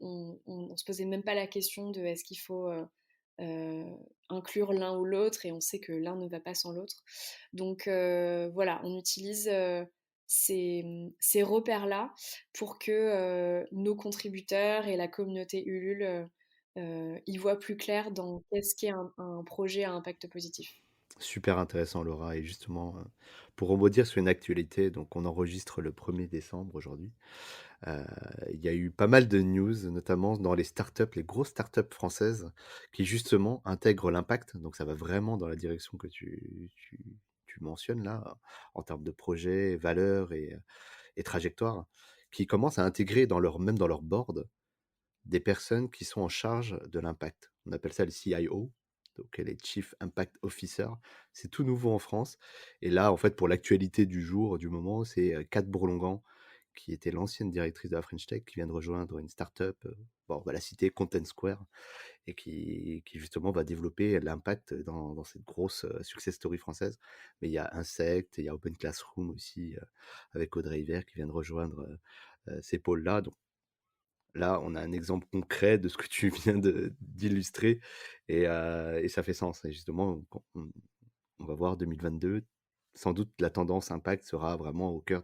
se posait même pas la question de est-ce qu'il faut euh, inclure l'un ou l'autre, et on sait que l'un ne va pas sans l'autre. Donc voilà, on utilise ces repères-là pour que nos contributeurs et la communauté Ulule y voient plus clair dans qu'est-ce qu'est un projet à impact positif. Super intéressant, Laura. Et justement, pour rebondir sur une actualité, donc on enregistre le 1er décembre aujourd'hui. Euh, il y a eu pas mal de news, notamment dans les startups, les grosses startups françaises, qui justement intègrent l'impact. Donc ça va vraiment dans la direction que tu tu mentionnes là, en termes de projets, valeurs et trajectoires, qui commencent à intégrer même dans leur board, des personnes qui sont en charge de l'impact. On appelle ça les CIO, donc les Chief Impact Officer. C'est tout nouveau en France. Et là, en fait, pour l'actualité du jour, du moment, c'est Kat Bourlongan, qui était l'ancienne directrice de la French Tech, qui vient de rejoindre une startup, bon, on va la citer, Content Square, et qui justement va développer l'impact dans cette grosse success story française. Mais il y a Insect, il y a Open Classroom aussi, avec Audrey Hiver, qui vient de rejoindre ces pôles-là. Donc, là, on a un exemple concret de ce que tu viens d'illustrer et ça fait sens. Et justement, quand on va voir 2022, sans doute la tendance impact sera vraiment au cœur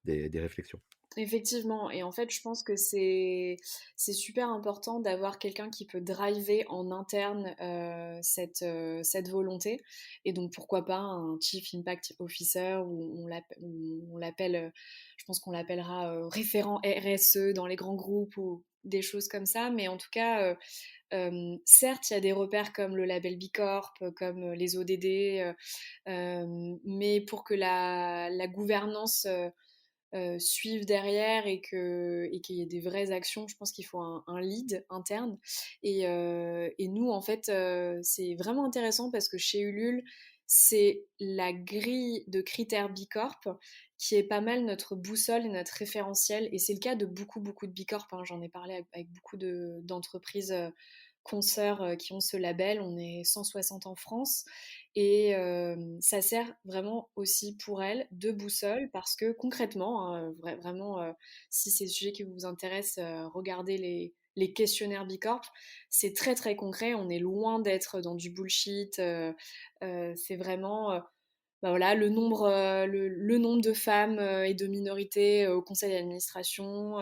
des réflexions. Effectivement, et en fait, je pense que c'est super important d'avoir quelqu'un qui peut driver en interne cette volonté. Et donc, pourquoi pas un Chief Impact Officer ou on l'appelle, je pense qu'on l'appellera référent RSE dans les grands groupes ou des choses comme ça. Mais en tout cas, certes, il y a des repères comme le label B Corp, comme les ODD, mais pour que la gouvernance suivent derrière et qu'il y ait des vraies actions, je pense qu'il faut un lead interne. Et nous, en fait, c'est vraiment intéressant parce que chez Ulule, c'est la grille de critères B Corp qui est pas mal notre boussole et notre référentiel. Et c'est le cas de beaucoup de B Corp, hein. J'en ai parlé avec beaucoup d'entreprises consoeurs qui ont ce label. On est 160 en France. Et ça sert vraiment aussi pour elles de boussole parce que concrètement, hein, vraiment, si c'est le sujet qui vous intéresse, regardez les questionnaires Bicorp. C'est très très concret, on est loin d'être dans du bullshit. C'est vraiment bah voilà, le nombre de femmes et de minorités au conseil d'administration,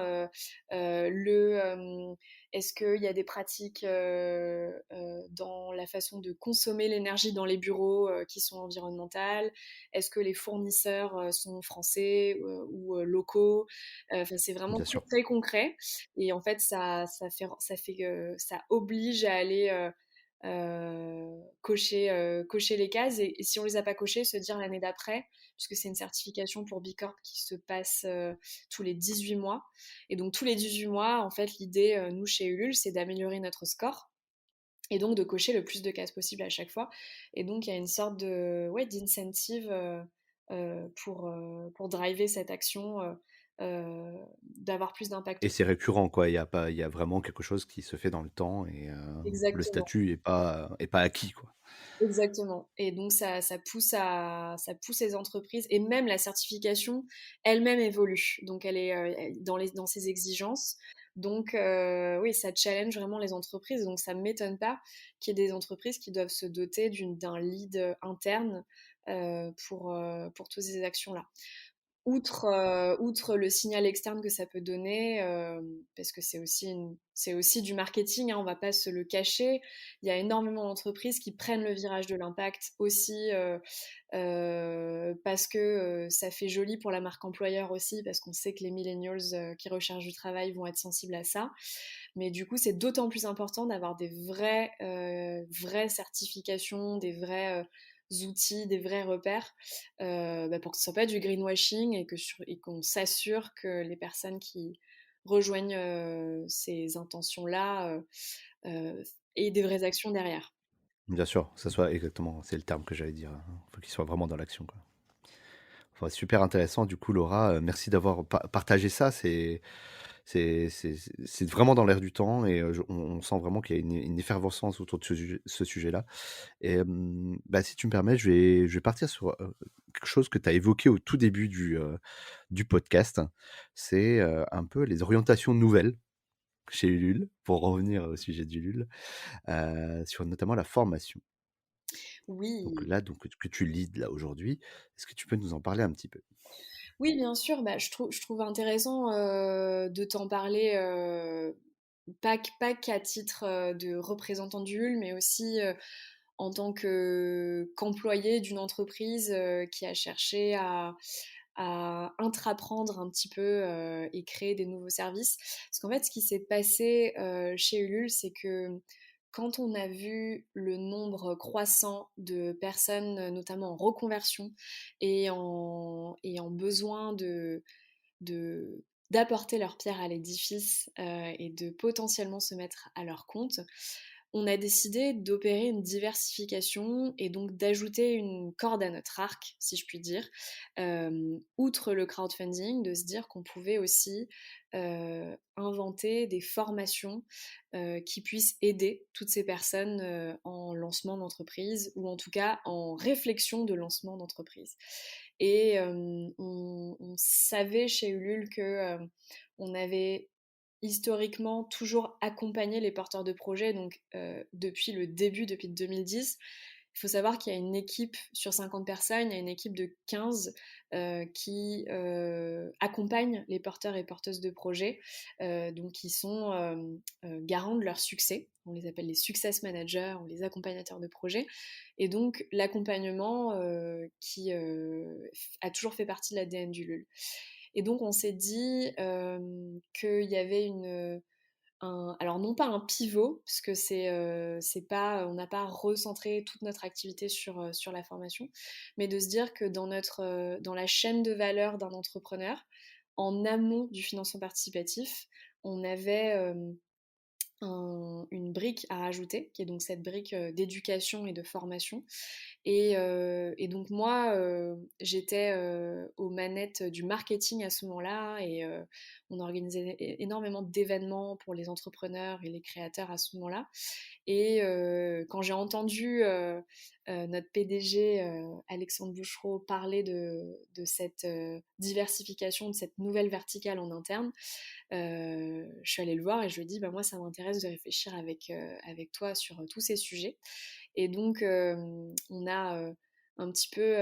est-ce qu'il y a des pratiques dans la façon de consommer l'énergie dans les bureaux qui sont environnementales? Est-ce que les fournisseurs sont français ou locaux? Enfin, c'est vraiment Bien très, sûr. très concret. Et en fait, ça oblige à aller cocher les cases et si on les a pas cochées, se dire l'année d'après, puisque c'est une certification pour B Corp qui se passe tous les 18 mois. Et donc tous les 18 mois, en fait, l'idée, nous, chez Ulule, c'est d'améliorer notre score et donc de cocher le plus de cases possible à chaque fois. Et donc il y a une sorte ouais, d'incentive pour driver cette action, d'avoir plus d'impact. Et c'est récurrent, quoi. Il y a vraiment quelque chose qui se fait dans le temps et le Exactement. statut est pas acquis, quoi. Exactement. Et donc ça pousse les entreprises et même la certification elle-même évolue. Donc elle est dans ses exigences. Donc oui, ça challenge vraiment les entreprises. Donc ça ne m'étonne pas qu'il y ait des entreprises qui doivent se doter d'un lead interne pour toutes ces actions-là. Outre le signal externe que ça peut donner, parce que c'est aussi du marketing, hein, on va pas se le cacher. Il y a énormément d'entreprises qui prennent le virage de l'impact aussi parce que ça fait joli pour la marque employeur aussi, parce qu'on sait que les millennials qui recherchent du travail vont être sensibles à ça. Mais du coup, c'est d'autant plus important d'avoir des vraies certifications, des vrais outils, des vrais repères, bah, pour que ce soit pas du greenwashing et qu'on s'assure que les personnes qui rejoignent ces intentions-là aient des vraies actions derrière. Bien sûr, ça soit exactement, c'est le terme que j'allais dire, hein. Faut qu'il soit vraiment dans l'action, quoi. Enfin, super intéressant du coup Laura, merci d'avoir partagé ça, c'est vraiment dans l'air du temps et on sent vraiment qu'il y a une effervescence autour de ce sujet-là et bah, si tu me permets, je vais partir sur, quelque chose que tu as évoqué au tout début du podcast. C'est, un peu les orientations nouvelles chez Ulule, pour revenir au sujet d'Ulule, sur notamment la formation. Donc Oui, là, donc que tu leads là aujourd'hui, est-ce que tu peux nous en parler un petit peu? oui, bien sûr. Bah, je trouve intéressant de t'en parler, pas qu'à titre de représentant du HUL, mais aussi en tant qu'employé d'une entreprise qui a cherché à intraprendre un petit peu et créer des nouveaux services. Parce qu'en fait, ce qui s'est passé chez Ulule, c'est que quand on a vu le nombre croissant de personnes, notamment en reconversion et en besoin de d'apporter leur pierre à l'édifice, et de potentiellement se mettre à leur compte, on a décidé d'opérer une diversification et donc d'ajouter une corde à notre arc, si je puis dire, outre le crowdfunding, de se dire qu'on pouvait aussi inventer des formations qui puissent aider toutes ces personnes en lancement d'entreprise ou en tout cas en réflexion de lancement d'entreprise. Et on savait chez Ulule que on avait historiquement toujours accompagné les porteurs de projets, donc depuis le début, depuis 2010. Il faut savoir qu'il y a une équipe sur 50 personnes, il y a une équipe de 15 qui accompagne les porteurs et porteuses de projets, donc qui sont garants de leur succès. On les appelle les success managers ou les accompagnateurs de projets. Et donc l'accompagnement qui a toujours fait partie de l'ADN du LUL. Et donc on s'est dit qu'il y avait alors non pas un pivot, parce que c'est pas, on n'a pas recentré toute notre activité sur la formation, mais de se dire que dans la chaîne de valeur d'un entrepreneur, en amont du financement participatif, on avait une brique à rajouter, qui est donc cette brique d'éducation et de formation. Et donc moi, j'étais aux manettes du marketing à ce moment-là, et on organisait énormément d'événements pour les entrepreneurs et les créateurs à ce moment-là. Et quand j'ai entendu notre PDG Alexandre Bouchereau parler de cette diversification, de cette nouvelle verticale en interne, je suis allée le voir et je lui ai dit, bah, moi ça m'intéresse de réfléchir avec toi sur tous ces sujets. Et donc on a un petit peu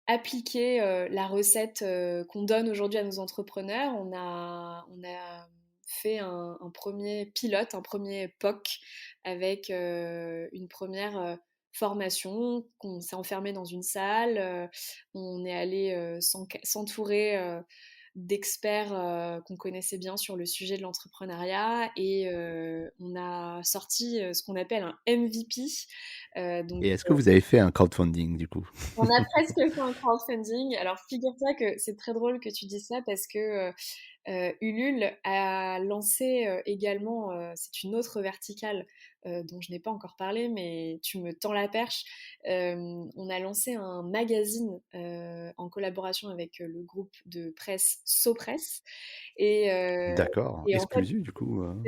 appliqué la recette qu'on donne aujourd'hui à nos entrepreneurs. On a fait un premier pilote, un premier POC avec une première formation, qu'on s'est enfermé dans une salle, on est allé s'entourer d'experts qu'on connaissait bien sur le sujet de l'entrepreneuriat, et on a sorti ce qu'on appelle un MVP. Donc Et est-ce que vous avez fait un crowdfunding du coup? on a presque fait un crowdfunding. Alors figure-toi que c'est très drôle que tu dises ça parce que Ulule a lancé également, c'est une autre verticale dont je n'ai pas encore parlé, mais tu me tends la perche. On a lancé un magazine en collaboration avec le groupe de presse Sopress. Et, euh, D'accord, et en fait, exclu du coup, en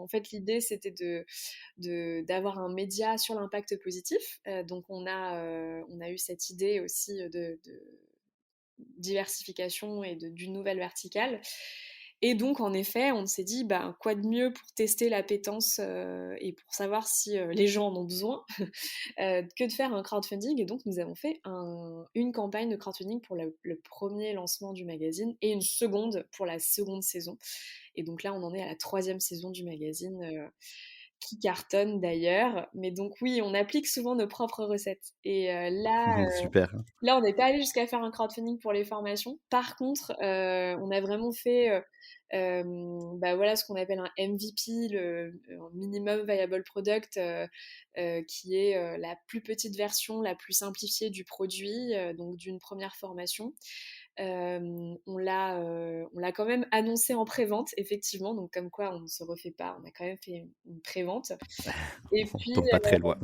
fait, l'idée, c'était d'avoir un média sur l'impact positif. Donc, on a eu cette idée aussi de diversification et d'une nouvelle verticale. Et donc, en effet, on s'est dit, bah, quoi de mieux pour tester l'appétence et pour savoir si les gens en ont besoin que de faire un crowdfunding. Et donc, nous avons fait une campagne de crowdfunding pour le premier lancement du magazine et une seconde pour la seconde saison. Et donc là, on en est à la troisième saison du magazine qui cartonne d'ailleurs. Mais donc oui, on applique souvent nos propres recettes. Et super. là, on n'est pas allé jusqu'à faire un crowdfunding pour les formations. Par contre, on a vraiment fait bah voilà, ce qu'on appelle un MVP, un Minimum Viable Product, qui est la plus petite version, la plus simplifiée du produit, donc d'une première formation. On l'a quand même annoncé en pré-vente, effectivement, donc comme quoi on ne se refait pas, on a quand même fait une pré-vente. Et On puis, tombe pas très loin.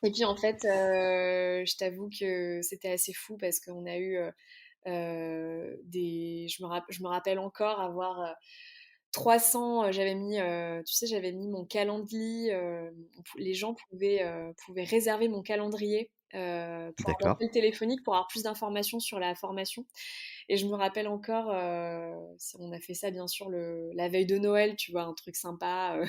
en fait, je t'avoue que c'était assez fou parce qu'on a eu je me rappelle encore avoir 300, tu sais, j'avais mis mon calendrier, les gens pouvaient réserver mon calendrier pour un D'accord. appel téléphonique pour avoir plus d'informations sur la formation. Et je me rappelle encore, on a fait ça bien sûr la veille de Noël, tu vois, un truc sympa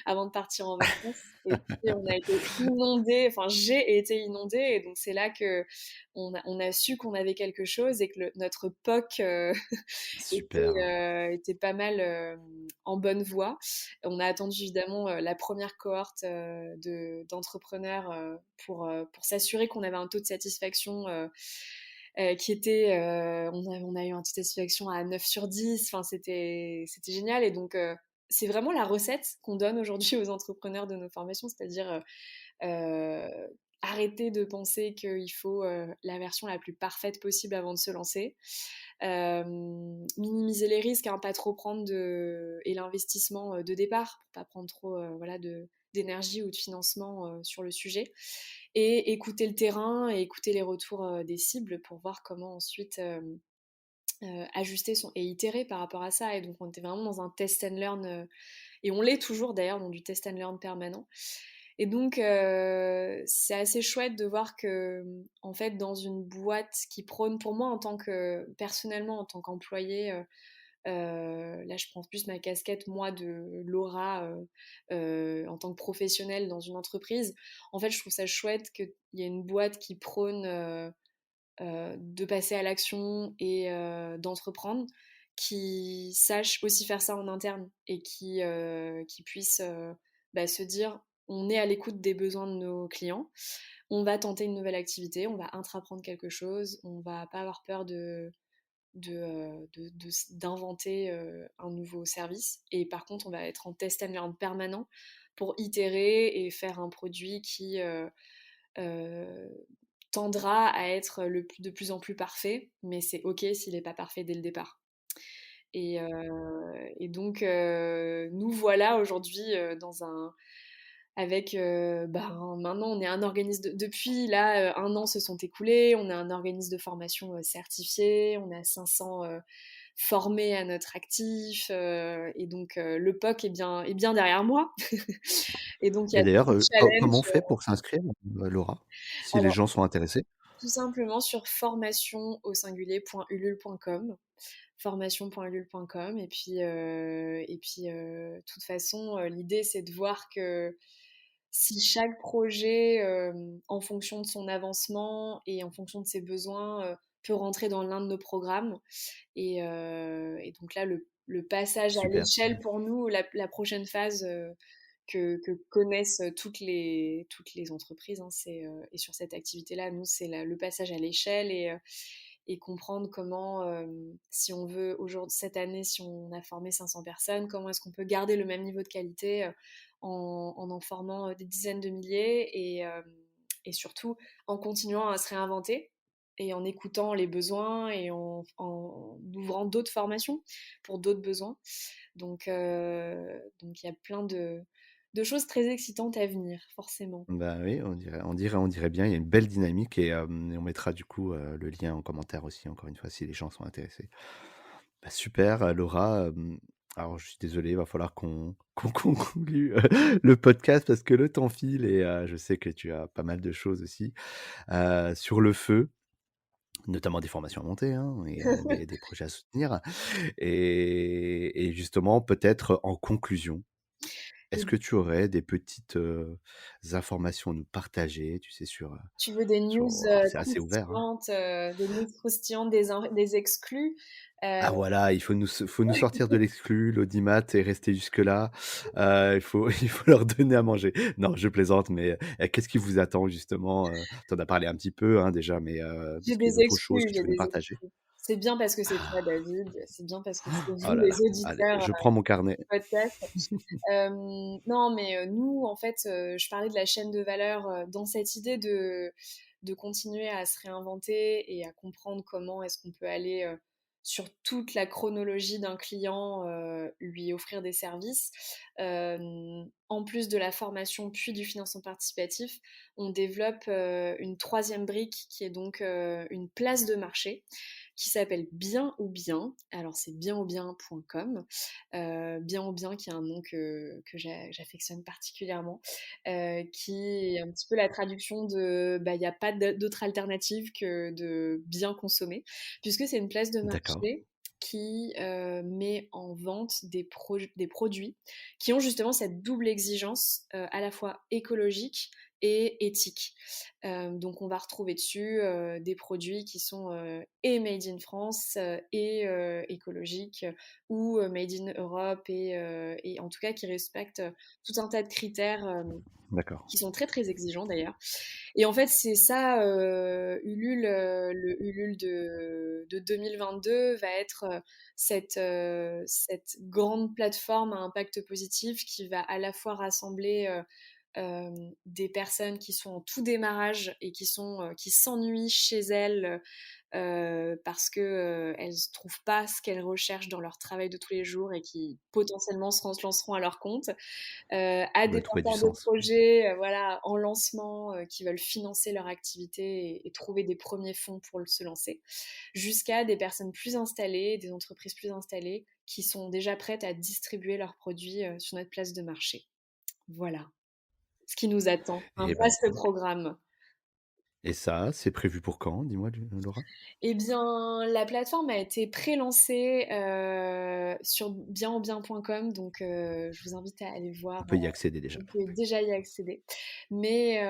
avant de partir en vacances. Et puis on a été inondés, enfin j'ai été inondée, et donc c'est là que on a su qu'on avait quelque chose et que notre POC Super. était pas mal en bonne voie. On a attendu évidemment la première cohorte d'entrepreneurs pour s'assurer qu'on avait un taux de satisfaction qui était, on a eu un taux de satisfaction à 9 sur 10, enfin c'était génial. Et donc c'est vraiment la recette qu'on donne aujourd'hui aux entrepreneurs de nos formations, c'est-à-dire arrêter de penser qu'il faut la version la plus parfaite possible avant de se lancer, minimiser les risques, hein, pas trop prendre et l'investissement de départ, pour pas prendre trop voilà, d'énergie ou de financement sur le sujet, et écouter le terrain et écouter les retours des cibles pour voir comment ensuite ajuster et itérer par rapport à ça. Et donc on était vraiment dans un test and learn, et on l'est toujours d'ailleurs, dans du test and learn permanent. Et donc, c'est assez chouette de voir que, en fait, dans une boîte qui prône, pour moi, personnellement, en tant qu'employée, là, je prends plus ma casquette, moi, de Laura, en tant que professionnelle dans une entreprise. En fait, je trouve ça chouette qu'il y ait une boîte qui prône de passer à l'action et d'entreprendre, qui sache aussi faire ça en interne et qui puisse se dire on est à l'écoute des besoins de nos clients, on va tenter une nouvelle activité, on va intraprendre quelque chose, on va pas avoir peur d'inventer un nouveau service. Et par contre, on va être en test and learn permanent pour itérer et faire un produit qui euh, tendra à être de plus en plus parfait, mais c'est ok s'il n'est pas parfait dès le départ. Et donc, nous voilà aujourd'hui maintenant on est un organisme, depuis là, un an se sont écoulés, on est un organisme de formation certifié, on a 500 formés à notre actif, et donc le POC est bien derrière moi. Et donc il y Et a d'ailleurs, beaucoup de comment on challenges. fait pour s'inscrire, Laura? Si les Alors, gens sont intéressés? tout simplement sur formation au singulier.ulule.com, formation.ulule.com. De toute façon, l'idée c'est de voir que si chaque projet, en fonction de son avancement et en fonction de ses besoins, peut rentrer dans l'un de nos programmes. Et donc là, le passage à Super. l'échelle pour nous, la prochaine phase que connaissent toutes les entreprises, hein, et sur cette activité-là, nous, c'est le passage à l'échelle et comprendre comment, si on veut, aujourd'hui, cette année, si on a formé 500 personnes, comment est-ce qu'on peut garder le même niveau de qualité en formant des dizaines de milliers et surtout en continuant à se réinventer et en écoutant les besoins et en ouvrant d'autres formations pour d'autres besoins. Donc il y a plein de choses très excitantes à venir, forcément. Bah, oui, on dirait bien. Il y a une belle dynamique et on mettra du coup, le lien en commentaire aussi, encore une fois, si les gens sont intéressés. Bah, super, Laura, alors je suis désolé, il va falloir qu'on conclue, le podcast parce que le temps file et je sais que tu as pas mal de choses aussi, sur le feu, notamment des formations à monter, hein, et des projets à soutenir et justement peut-être en conclusion, est-ce Et que tu aurais des petites, informations à nous partager, tu sais, tu veux des sur news alors c'est assez ouvert, hein. croustillantes, des exclus. Ah voilà, il faut nous sortir de l'exclu, l'audimat et rester jusque-là. Il faut leur donner à manger. Non, je plaisante, mais qu'est-ce qui vous attend justement? Tu en as parlé un petit peu, hein, déjà, mais est-ce qu'il y a d'autres choses que tu J'ai veux nous des partager? exclus. C'est bien parce que c'est toi, David, c'est bien parce que c'est Oh vous, là les là, allez, auditeurs je prends mon carnet. du podcast. Non, mais nous, en fait, je parlais de la chaîne de valeur dans cette idée de continuer à se réinventer et à comprendre comment est-ce qu'on peut aller sur toute la chronologie d'un client, lui offrir des services. En plus de la formation puis du financement participatif, on développe une troisième brique qui est donc une place de marché qui s'appelle Bien ou Bien. Alors c'est bienoubien.com. Bien ou Bien qui est un nom que j'affectionne particulièrement, qui est un petit peu la traduction de il n'y a pas d'autre alternative que de bien consommer, puisque c'est une place de D'accord, marché qui met en vente des produits qui ont justement cette double exigence à la fois écologique et éthique. Donc on va retrouver dessus des produits qui sont et made in France et écologiques ou made in Europe et en tout cas qui respectent tout un tas de critères D'accord. qui sont très très exigeants d'ailleurs. Et en fait, c'est ça, Ulule, le Ulule de 2022 va être cette grande plateforme à impact positif qui va à la fois rassembler des personnes qui sont en tout démarrage et qui s'ennuient chez elles parce que elles ne trouvent pas ce qu'elles recherchent dans leur travail de tous les jours et qui potentiellement se lanceront à leur compte, à des Ouais, trouver du porteurs de sens. projets voilà, en lancement qui veulent financer leur activité et trouver des premiers fonds pour se lancer, jusqu'à des personnes plus installées, des entreprises plus installées qui sont déjà prêtes à distribuer leurs produits sur notre place de marché. Voilà ce qui nous attend, un Eh ben, dis vaste donc. programme. Et ça, c'est prévu pour quand? Dis-moi, Laura. Eh bien, la plateforme a été pré-lancée sur bienenbien.com, donc je vous invite à aller On voir. peut y accéder déjà. Vous pouvez déjà y accéder. Mais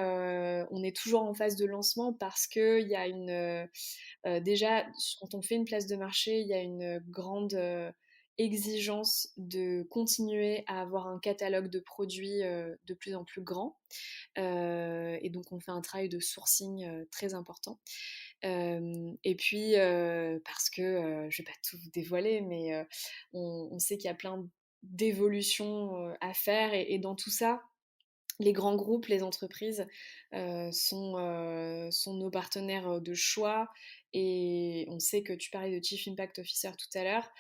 on est toujours en phase de lancement parce qu'il y a déjà, quand on fait une place de marché, il y a une grande exigence de continuer à avoir un catalogue de produits de plus en plus grand. Et donc, on fait un travail de sourcing très important. Et puis, parce que, je ne vais pas tout vous dévoiler, mais on sait qu'il y a plein d'évolutions à faire. Et dans tout ça, les grands groupes, les entreprises sont nos partenaires de choix. Et on sait que tu parlais de Chief Impact Officer tout à l'heure.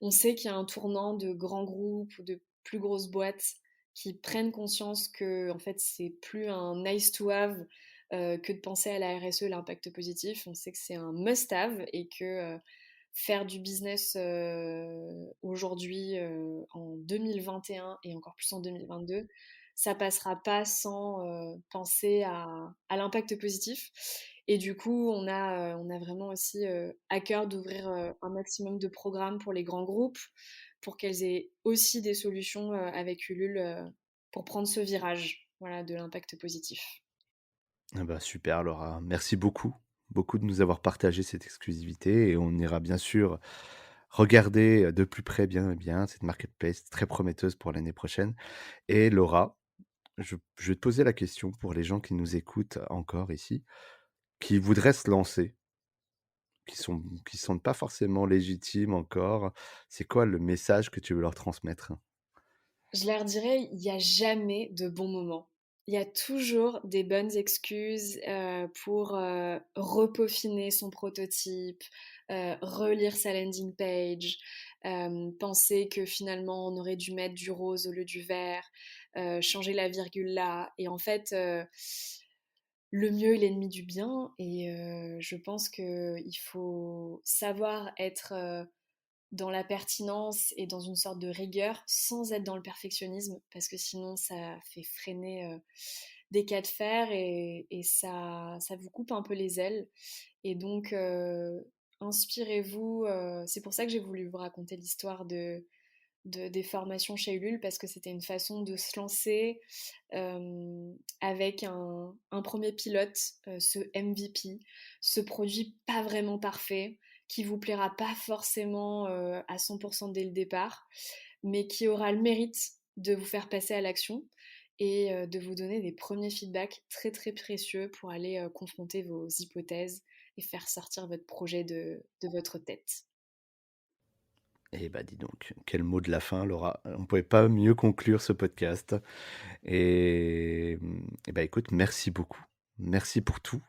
On sait qu'il y a un tournant de grands groupes ou de plus grosses boîtes qui prennent conscience que en fait c'est plus un nice to have que de penser à la RSE, l'impact positif. On sait que c'est un must have et que faire du business aujourd'hui en 2021 et encore plus en 2022, ça passera pas sans penser à l'impact positif. Et du coup, on a vraiment aussi à cœur d'ouvrir un maximum de programmes pour les grands groupes, pour qu'elles aient aussi des solutions avec Ulule pour prendre ce virage, voilà, de l'impact positif. Ah bah, super Laura, merci beaucoup, beaucoup de nous avoir partagé cette exclusivité et on ira bien sûr regarder de plus près bien cette marketplace très prometteuse pour l'année prochaine. Et Laura, je vais te poser la question pour les gens qui nous écoutent encore ici, qui voudraient se lancer, qui sont pas forcément légitimes encore. C'est quoi le message que tu veux leur transmettre? Je leur dirais, il n'y a jamais de bon moment. Il y a toujours des bonnes excuses pour repeaufiner son prototype, relire sa landing page, penser que finalement on aurait dû mettre du rose au lieu du vert, changer la virgule là. Et en fait, le mieux est l'ennemi du bien. Et je pense qu'il faut savoir être dans la pertinence et dans une sorte de rigueur sans être dans le perfectionnisme parce que sinon ça fait freiner des cas de fer et ça vous coupe un peu les ailes. Et donc inspirez-vous, c'est pour ça que j'ai voulu vous raconter l'histoire des formations chez Ulule parce que c'était une façon de se lancer avec un premier pilote, ce MVP, ce produit pas vraiment parfait, qui vous plaira pas forcément à 100% dès le départ, mais qui aura le mérite de vous faire passer à l'action et de vous donner des premiers feedbacks très très précieux pour aller confronter vos hypothèses et faire sortir votre projet de votre tête. Eh bah, dis donc, quel mot de la fin, Laura. On ne pouvait pas mieux conclure ce podcast. Et bah, écoute, merci beaucoup. Merci pour tout.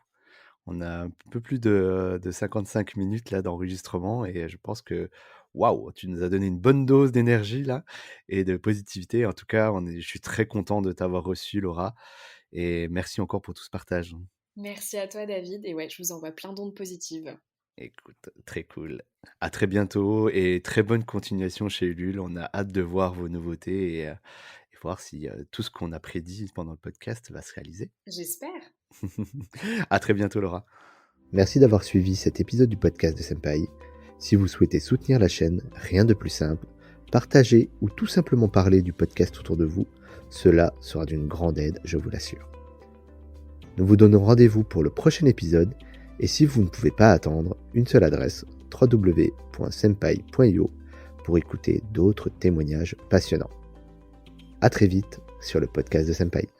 On a un peu plus de 55 minutes là d'enregistrement et je pense que, waouh, tu nous as donné une bonne dose d'énergie là et de positivité. En tout cas, je suis très content de t'avoir reçu, Laura, et merci encore pour tout ce partage. Merci à toi David et ouais, je vous envoie plein d'ondes positives. Écoute, très cool. À très bientôt et très bonne continuation chez Ulule. On a hâte de voir vos nouveautés et voir si tout ce qu'on a prédit pendant le podcast va se réaliser. J'espère. À très bientôt, Laura. Merci d'avoir suivi cet épisode du podcast de Senpai. Si vous souhaitez soutenir la chaîne, rien de plus simple, partager ou tout simplement parler du podcast autour de vous, cela sera d'une grande aide, je vous l'assure. Nous vous donnons rendez-vous pour le prochain épisode et si vous ne pouvez pas attendre, une seule adresse www.senpai.io pour écouter d'autres témoignages passionnants. À très vite sur le podcast de Senpai.